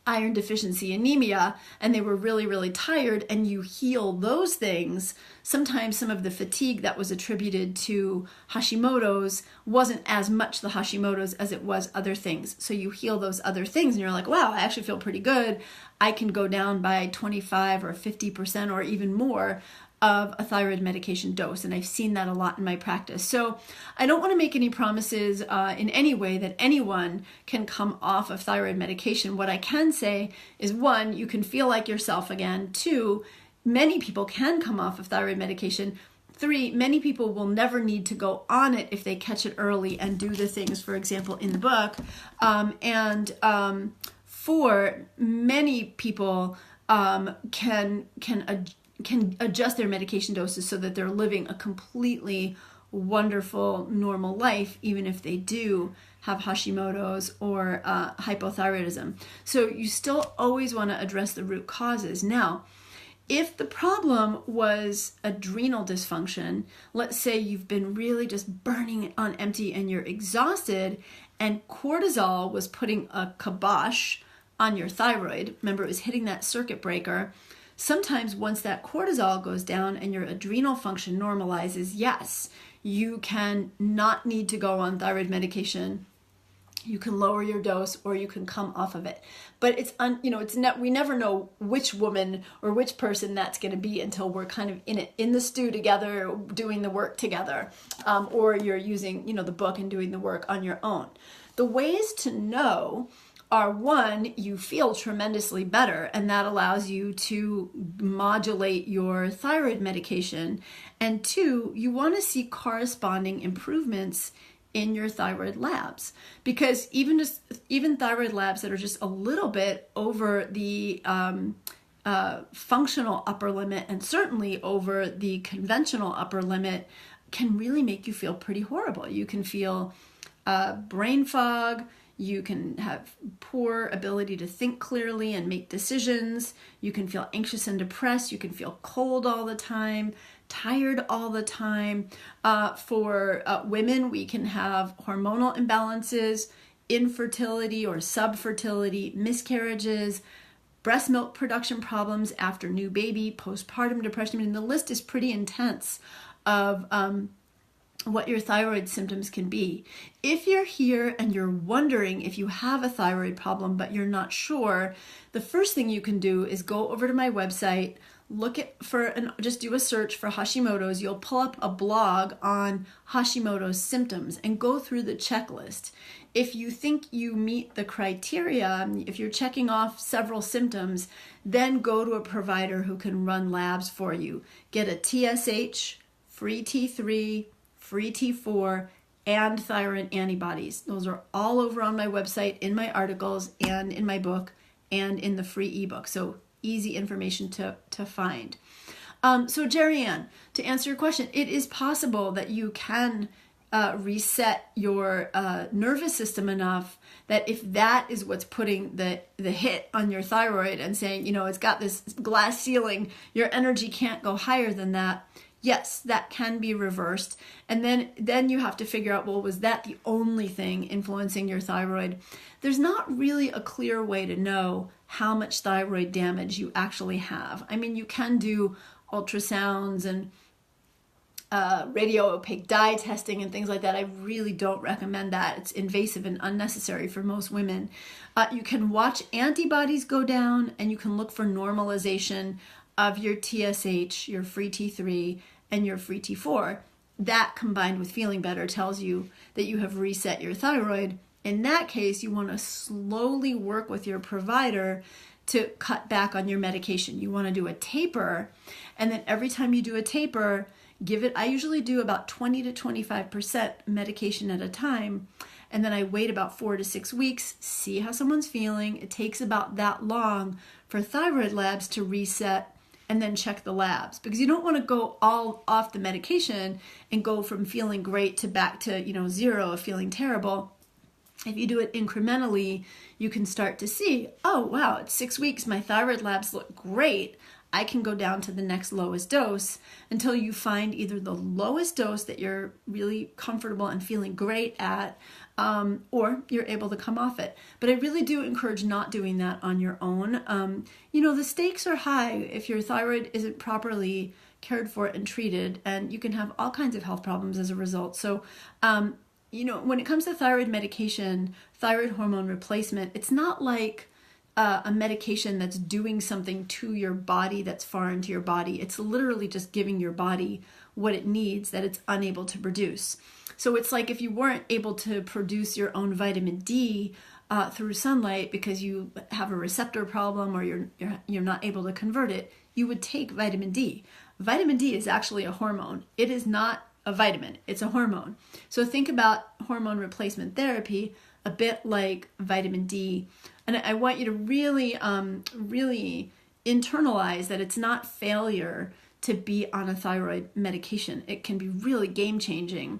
iron deficiency anemia and they were really tired, and you heal those things, sometimes some of the fatigue that was attributed to Hashimoto's wasn't as much the Hashimoto's as it was other things. So you heal those other things and you're like, wow, I actually feel pretty good. I can go down by 25 or 50% or even more of a thyroid medication dose. And I've seen that a lot in my practice. So I don't want to make any promises in any way that anyone can come off of thyroid medication. What I can say is, 1, you can feel like yourself again. 2, many people can come off of thyroid medication. 3, many people will never need to go on it if they catch it early and do the things, for example, in the book. 4, many people can adjust their medication doses so that they're living a completely wonderful, normal life, even if they do have Hashimoto's or hypothyroidism. So you still always want to address the root causes. Now, if the problem was adrenal dysfunction, let's say you've been really just burning on empty and you're exhausted, and cortisol was putting a kibosh on your thyroid, remember it was hitting that circuit breaker. Sometimes once that cortisol goes down and your adrenal function normalizes, yes, you can not need to go on thyroid medication. You can lower your dose or you can come off of it. But we never know which woman or which person that's going to be until we're kind of in the stew together, doing the work together, or you're using, the book and doing the work on your own. The ways to know are, one, you feel tremendously better, and that allows you to modulate your thyroid medication. And two, you want to see corresponding improvements in your thyroid labs, because even thyroid labs that are just a little bit over the functional upper limit, and certainly over the conventional upper limit, can really make you feel pretty horrible. You can feel brain fog. You can have poor ability to think clearly and make decisions. You can feel anxious and depressed. You can feel cold all the time, tired all the time. For women, we can have hormonal imbalances, infertility or subfertility, miscarriages, breast milk production problems after new baby, postpartum depression. I mean, the list is pretty intense of what your thyroid symptoms can be. If you're here and you're wondering if you have a thyroid problem but you're not sure, the first thing you can do is go over to my website, just do a search for Hashimoto's. You'll pull up a blog on Hashimoto's symptoms and go through the checklist. If you think you meet the criteria, if you're checking off several symptoms, then go to a provider who can run labs for you. Get a TSH, free T3, free T4, and thyroid antibodies. Those are all over on my website, in my articles, and in my book, and in the free ebook. So easy information to find. So Jerry Ann, to answer your question, it is possible that you can reset your nervous system enough that if that is what's putting the hit on your thyroid and saying, it's got this glass ceiling, your energy can't go higher than that, yes, that can be reversed. And then you have to figure out, well, was that the only thing influencing your thyroid? There's not really a clear way to know how much thyroid damage you actually have. I mean, you can do ultrasounds and radio opaque dye testing and things like that. I really don't recommend that. It's invasive and unnecessary for most women. You can watch antibodies go down, and you can look for normalization of your TSH, your free T3, and your free T4. That, combined with feeling better, tells you that you have reset your thyroid. In that case, you want to slowly work with your provider to cut back on your medication. You want to do a taper, and then every time you do a taper, I usually do about 20 to 25% medication at a time, and then I wait about 4 to 6 weeks, see how someone's feeling. It takes about that long for thyroid labs to reset, and then check the labs, because you don't want to go all off the medication and go from feeling great to back to zero of feeling terrible. If you do it incrementally, you can start to see, oh wow, it's 6 weeks, my thyroid labs look great. I can go down to the next lowest dose until you find either the lowest dose that you're really comfortable and feeling great at, or you're able to come off it. But I really do encourage not doing that on your own. The stakes are high if your thyroid isn't properly cared for and treated, and you can have all kinds of health problems as a result. So, when it comes to thyroid medication, thyroid hormone replacement, it's not like a medication that's doing something to your body that's foreign to your body. It's literally just giving your body what it needs that it's unable to produce. So it's like if you weren't able to produce your own vitamin D through sunlight because you have a receptor problem or you're not able to convert it, you would take vitamin D. Vitamin D is actually a hormone. It is not a vitamin. It's a hormone. So think about hormone replacement therapy a bit like vitamin D. And I want you to really, really internalize that it's not failure to be on a thyroid medication. It can be really game-changing.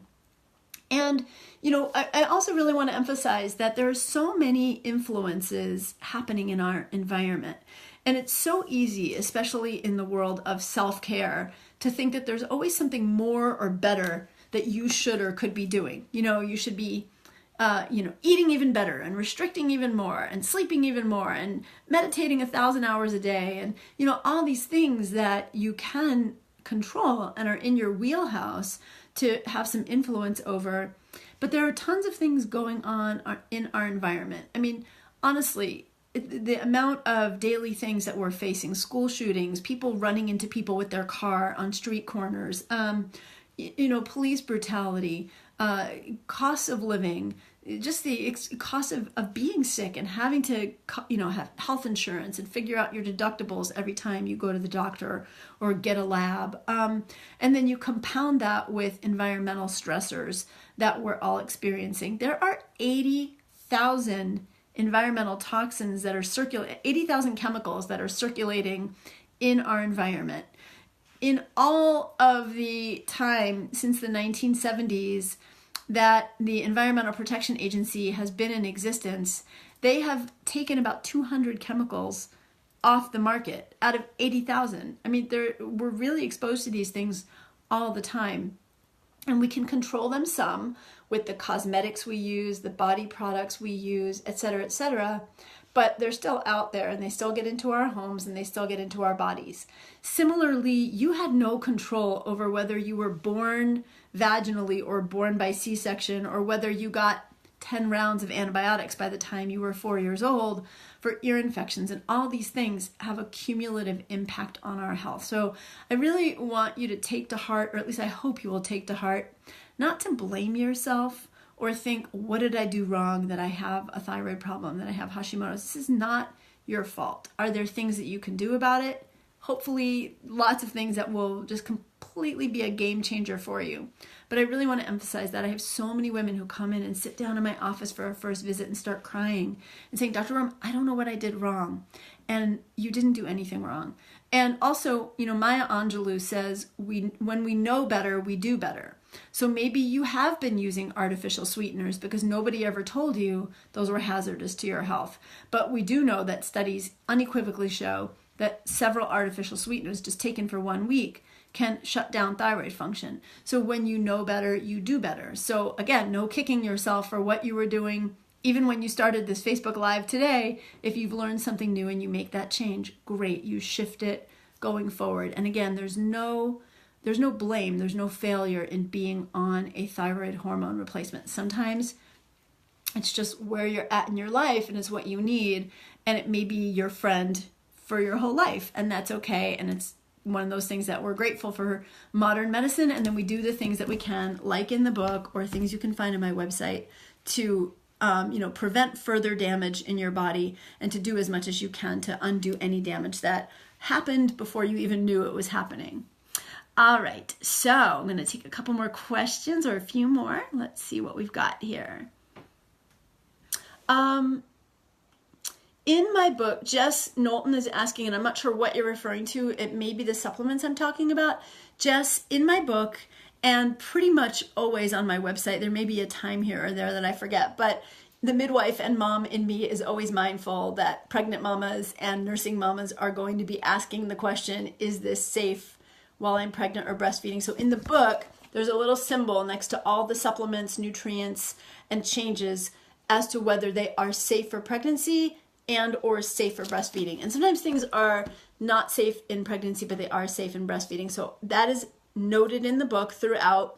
And, I also really want to emphasize that there are so many influences happening in our environment. And it's so easy, especially in the world of self-care, to think that there's always something more or better that you should or could be doing. You should be eating even better and restricting even more and sleeping even more and meditating 1,000 hours a day and, all these things that you can control and are in your wheelhouse to have some influence over. But there are tons of things going on in our environment. I mean, honestly, the amount of daily things that we're facing, school shootings, people running into people with their car on street corners, police brutality, costs of living, just the cost of being sick and having to, have health insurance and figure out your deductibles every time you go to the doctor or get a lab. And then you compound that with environmental stressors that we're all experiencing. There are 80,000 environmental toxins that are 80,000 chemicals that are circulating in our environment. In all of the time since the 1970s, that the Environmental Protection Agency has been in existence, they have taken about 200 chemicals off the market out of 80,000. I mean, we're really exposed to these things all the time. And we can control them some with the cosmetics we use, the body products we use, et cetera, but they're still out there and they still get into our homes and they still get into our bodies. Similarly, you had no control over whether you were born vaginally or born by C-section, or whether you got 10 rounds of antibiotics by the time you were 4 years old for ear infections. And all these things have a cumulative impact on our health. So I really want you to take to heart, or at least I hope you will take to heart, not to blame yourself or think, what did I do wrong that I have a thyroid problem, that I have Hashimoto's? This is not your fault. Are there things that you can do about it? Hopefully lots of things that will just completely be a game changer for you. But I really want to emphasize that I have so many women who come in and sit down in my office for a first visit and start crying and saying, Dr. Romm, I don't know what I did wrong. And you didn't do anything wrong. And also, Maya Angelou says, when we know better, we do better. So maybe you have been using artificial sweeteners because nobody ever told you those were hazardous to your health. But we do know that studies unequivocally show that several artificial sweeteners just taken for 1 week can shut down thyroid function. So when you know better, you do better. So again, no kicking yourself for what you were doing. Even when you started this Facebook Live today, if you've learned something new and you make that change, great, you shift it going forward. And again, there's no blame, there's no failure in being on a thyroid hormone replacement. Sometimes it's just where you're at in your life and it's what you need, and it may be your friend for your whole life, and that's okay. And it's one of those things that we're grateful for modern medicine, and then we do the things that we can, like in the book or things you can find on my website, to prevent further damage in your body and to do as much as you can to undo any damage that happened before you even knew it was happening. All right, so I'm going to take a couple more questions, or a few more. Let's see what we've got here. In my book, Jess Knowlton is asking, and I'm not sure what you're referring to. It may be the supplements I'm talking about. Jess, in my book, and pretty much always on my website, there may be a time here or there that I forget, but the midwife and mom in me is always mindful that pregnant mamas and nursing mamas are going to be asking the question, is this safe while I'm pregnant or breastfeeding? So in the book, there's a little symbol next to all the supplements, nutrients, and changes as to whether they are safe for pregnancy and or safe for breastfeeding. And sometimes things are not safe in pregnancy, but they are safe in breastfeeding. So that is noted in the book throughout.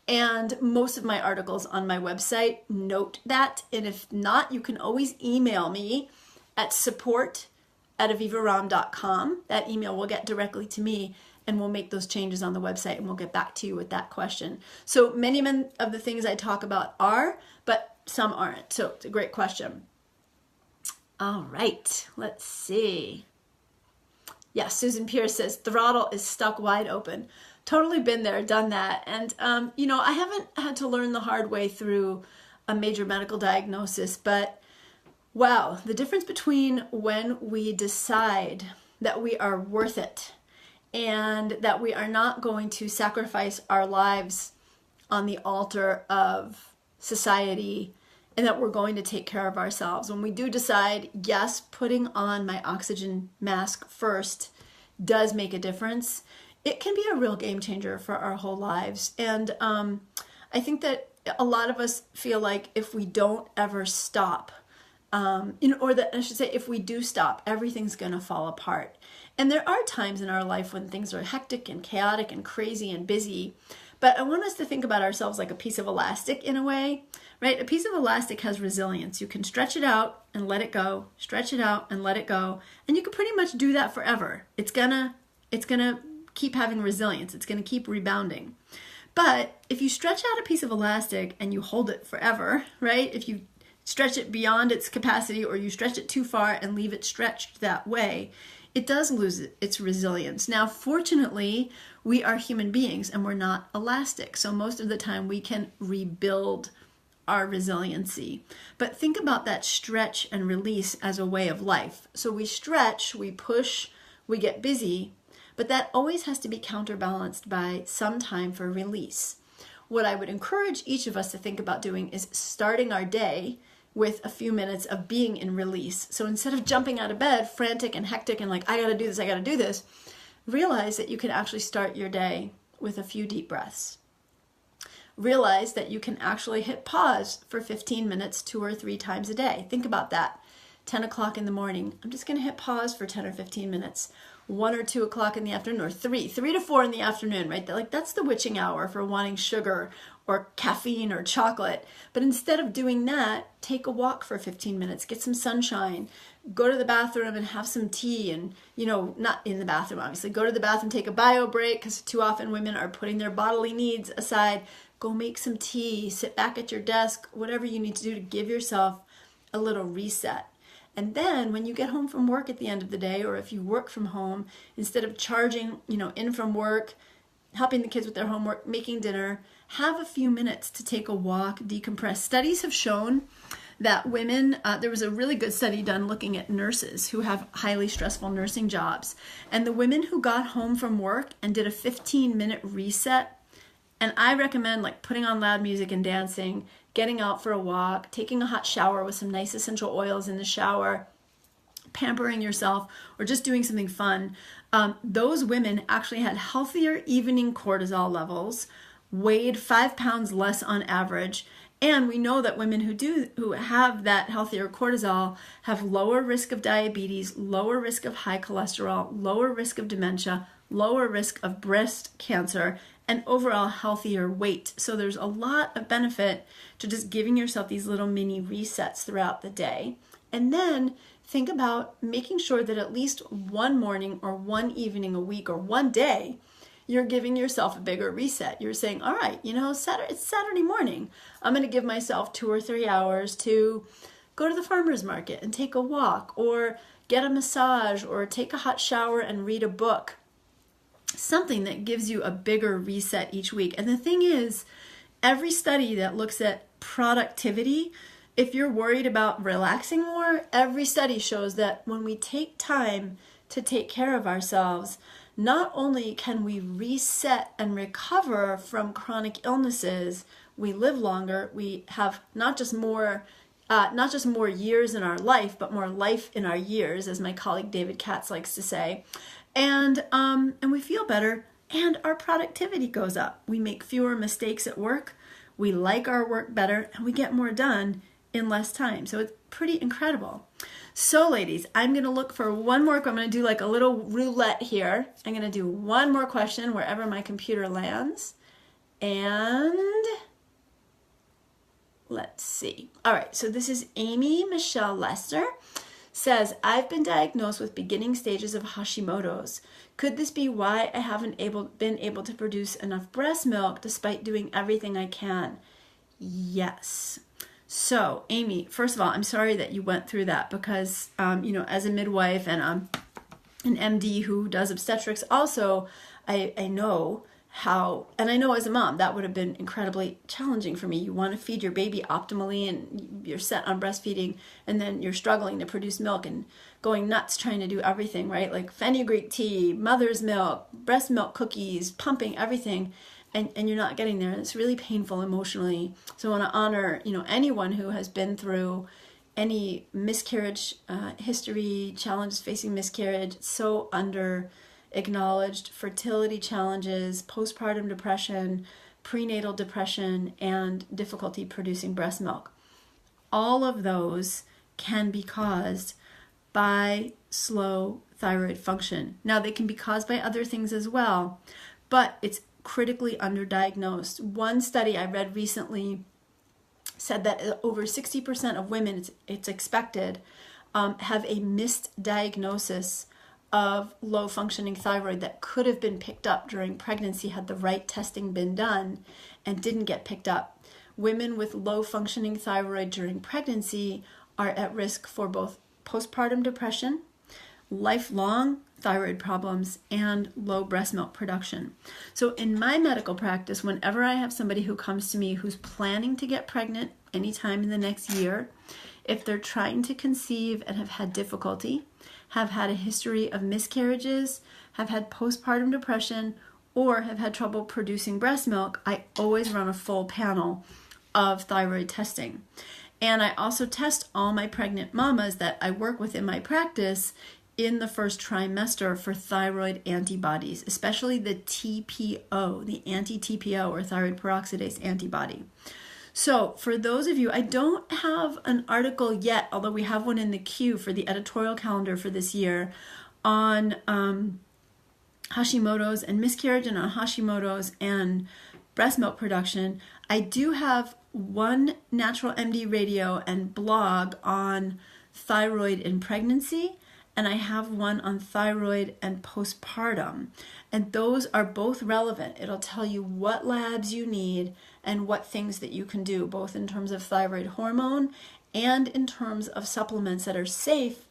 And most of my articles on my website note that. And if not, you can always email me at support@avivaromm.com. That email will get directly to me, and we'll make those changes on the website, and we'll get back to you with that question. So many of the things I talk about are, but some aren't. So it's a great question. All right, let's see. Yeah, Susan Pierce says, throttle is stuck wide open. Totally been there, done that. And, I haven't had to learn the hard way through a major medical diagnosis, but wow, the difference between when we decide that we are worth it and that we are not going to sacrifice our lives on the altar of society, and that we're going to take care of ourselves. When we do decide, yes, putting on my oxygen mask first does make a difference, it can be a real game changer for our whole lives. And I think that a lot of us feel like if we don't ever stop, or that I should say, if we do stop, everything's going to fall apart. And there are times in our life when things are hectic and chaotic and crazy and busy. But I want us to think about ourselves like a piece of elastic in a way, right? A piece of elastic has resilience. You can stretch it out and let it go, stretch it out and let it go. And you can pretty much do that forever. It's gonna keep having resilience. It's gonna keep rebounding. But if you stretch out a piece of elastic and you hold it forever, right? If you stretch it beyond its capacity or you stretch it too far and leave it stretched that way, it does lose its resilience. Now, fortunately, we are human beings and we're not elastic. So most of the time we can rebuild our resiliency. But think about that stretch and release as a way of life. So we stretch, we push, we get busy, but that always has to be counterbalanced by some time for release. What I would encourage each of us to think about doing is starting our day with a few minutes of being in release. So instead of jumping out of bed, frantic and hectic and like, I gotta do this, realize that you can actually start your day with a few deep breaths. Realize that you can actually hit pause for 15 minutes 2 or 3 times a day. Think about that. 10 o'clock in the morning, I'm just gonna hit pause for 10 or 15 minutes. 1 or 2 o'clock in the afternoon, or 3 to 4 in the afternoon, right? Like that's the witching hour for wanting sugar or caffeine or chocolate. But instead of doing that, take a walk for 15 minutes, get some sunshine, go to the bathroom and have some tea and, not in the bathroom, obviously, go to the bathroom, take a bio break, because too often women are putting their bodily needs aside. Go make some tea, sit back at your desk, whatever you need to do to give yourself a little reset. And then when you get home from work at the end of the day, or if you work from home, instead of charging, in from work, helping the kids with their homework, making dinner, have a few minutes to take a walk, decompress. Studies have shown that women, there was a really good study done looking at nurses who have highly stressful nursing jobs. And the women who got home from work and did a 15-minute reset, and I recommend like putting on loud music and dancing, getting out for a walk, taking a hot shower with some nice essential oils in the shower, pampering yourself, or just doing something fun. Those women actually had healthier evening cortisol levels, weighed 5 pounds less on average, and we know that women who have that healthier cortisol have lower risk of diabetes, lower risk of high cholesterol, lower risk of dementia, lower risk of breast cancer, and overall healthier weight. So there's a lot of benefit to just giving yourself these little mini resets throughout the day. And then think about making sure that at least one morning or one evening a week or one day, you're giving yourself a bigger reset. You're saying, all right, it's Saturday morning. I'm going to give myself 2 or 3 hours to go to the farmer's market and take a walk, or get a massage, or take a hot shower and read a book. Something that gives you a bigger reset each week. And the thing is, every study that looks at productivity, if you're worried about relaxing more, every study shows that when we take time to take care of ourselves, not only can we reset and recover from chronic illnesses, we live longer, we have not just more years in our life, but more life in our years, as my colleague David Katz likes to say. And we feel better, and our productivity goes up. We make fewer mistakes at work, we like our work better, and we get more done in less time. So it's pretty incredible. So ladies, I'm going to look for one more. I'm going to do like a little roulette here. I'm going to do one more question wherever my computer lands. And let's see. All right, so this is Amy Michelle Lester. Says, I've been diagnosed with beginning stages of Hashimoto's. Could this be why I haven't been able to produce enough breast milk despite doing everything I can? Yes. So, Amy, first of all, I'm sorry that you went through that, because, as a midwife and an MD who does obstetrics also, I know how, and I know as a mom, that would have been incredibly challenging for me. You want to feed your baby optimally and you're set on breastfeeding, and then you're struggling to produce milk and going nuts trying to do everything, right? Like fenugreek tea, mother's milk, breast milk cookies, pumping, everything, and you're not getting there. And it's really painful emotionally. So I want to honor, anyone who has been through any miscarriage history, challenges facing miscarriage. It's so acknowledged. Fertility challenges, postpartum depression, prenatal depression, and difficulty producing breast milk. All of those can be caused by slow thyroid function. Now, they can be caused by other things as well, but it's critically underdiagnosed. One study I read recently said that over 60% of women, it's expected, have a missed diagnosis of low functioning thyroid that could have been picked up during pregnancy had the right testing been done and didn't get picked up. Women with low functioning thyroid during pregnancy are at risk for both postpartum depression, lifelong thyroid problems, and low breast milk production. So in my medical practice, whenever I have somebody who comes to me who's planning to get pregnant anytime in the next year, if they're trying to conceive and have had difficulty, have had a history of miscarriages, have had postpartum depression, or have had trouble producing breast milk, I always run a full panel of thyroid testing. And I also test all my pregnant mamas that I work with in my practice in the first trimester for thyroid antibodies, especially the TPO, the anti-TPO or thyroid peroxidase antibody. So for those of you, I don't have an article yet, although we have one in the queue for the editorial calendar for this year on Hashimoto's and miscarriage and on Hashimoto's and breast milk production. I do have one Natural MD radio and blog on thyroid in pregnancy, and I have one on thyroid and postpartum. And those are both relevant. It'll tell you what labs you need and what things that you can do, both in terms of thyroid hormone and in terms of supplements that are safe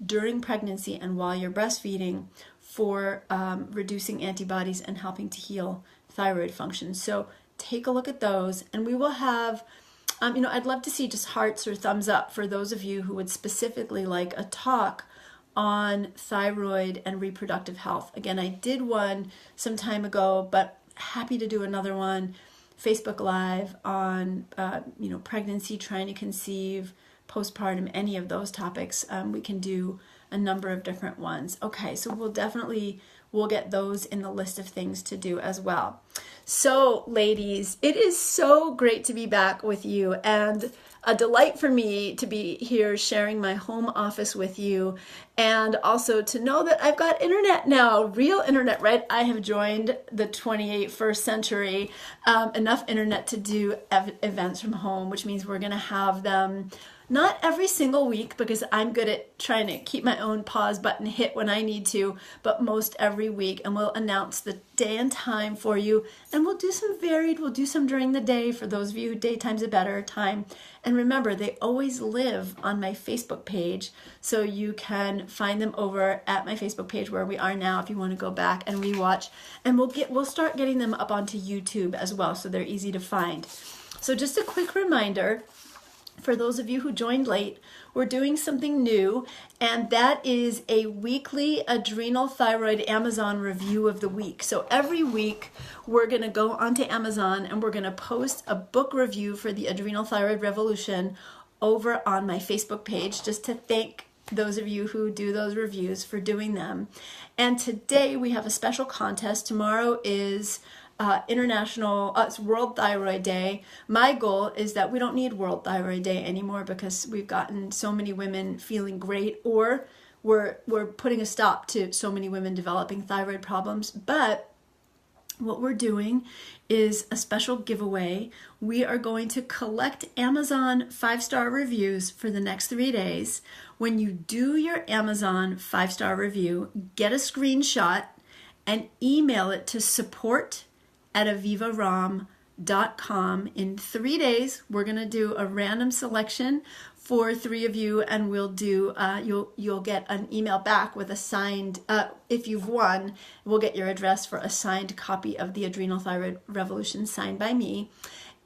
during pregnancy and while you're breastfeeding for reducing antibodies and helping to heal thyroid function. So take a look at those, and we will have, I'd love to see just hearts or thumbs up for those of you who would specifically like a talk on thyroid and reproductive health. Again, I did one some time ago, but happy to do another one, Facebook Live on, pregnancy, trying to conceive, postpartum, any of those topics. We can do a number of different ones. Okay, so we'll get those in the list of things to do as well. So ladies, it is so great to be back with you, and a delight for me to be here sharing my home office with you, and also to know that I've got internet now, real internet, right? I have joined the 21st century, enough internet to do events from home, which means we're going to have them not every single week, because I'm good at trying to keep my own pause button hit when I need to, but most every week. And we'll announce the day and time for you. And we'll do some during the day for those of you, daytime's a better time. And remember, they always live on my Facebook page. So you can find them over at my Facebook page where we are now if you want to go back and rewatch. And we'll start getting them up onto YouTube as well, so they're easy to find. So just a quick reminder, for those of you who joined late, we're doing something new, and that is a weekly adrenal thyroid Amazon review of the week. So every week we're going to go onto Amazon and we're going to post a book review for the Adrenal Thyroid Revolution over on my Facebook page, just to thank those of you who do those reviews for doing them. And today we have a special contest. Tomorrow is it's World Thyroid Day. My goal is that we don't need World Thyroid Day anymore, because we've gotten so many women feeling great, or we're putting a stop to so many women developing thyroid problems. But what we're doing is a special giveaway. We are going to collect Amazon 5-star reviews for the next 3 days. When you do your Amazon 5-star review, get a screenshot and email it to support@avivaromm.com. In 3 days, we're going to do a random selection for 3 of you, and we'll do, you'll get an email back with a signed, if you've won, we'll get your address for a signed copy of the Adrenal Thyroid Revolution signed by me.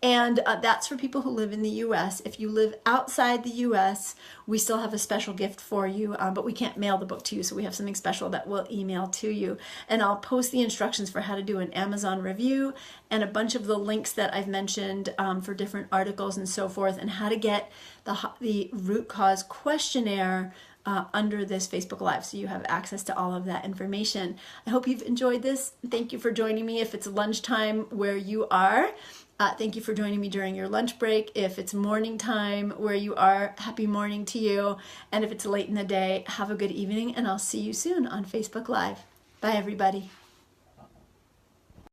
And that's for people who live in the U.S. If you live outside the U.S., we still have a special gift for you, but we can't mail the book to you, so we have something special that we'll email to you. And I'll post the instructions for how to do an Amazon review and a bunch of the links that I've mentioned for different articles and so forth, and how to get the root cause questionnaire under this Facebook Live, so you have access to all of that information. I hope you've enjoyed this. Thank you for joining me if it's lunchtime where you are. Thank you for joining me during your lunch break. If it's morning time where you are, happy morning to you. And if it's late in the day, have a good evening, and I'll see you soon on Facebook Live. Bye, everybody.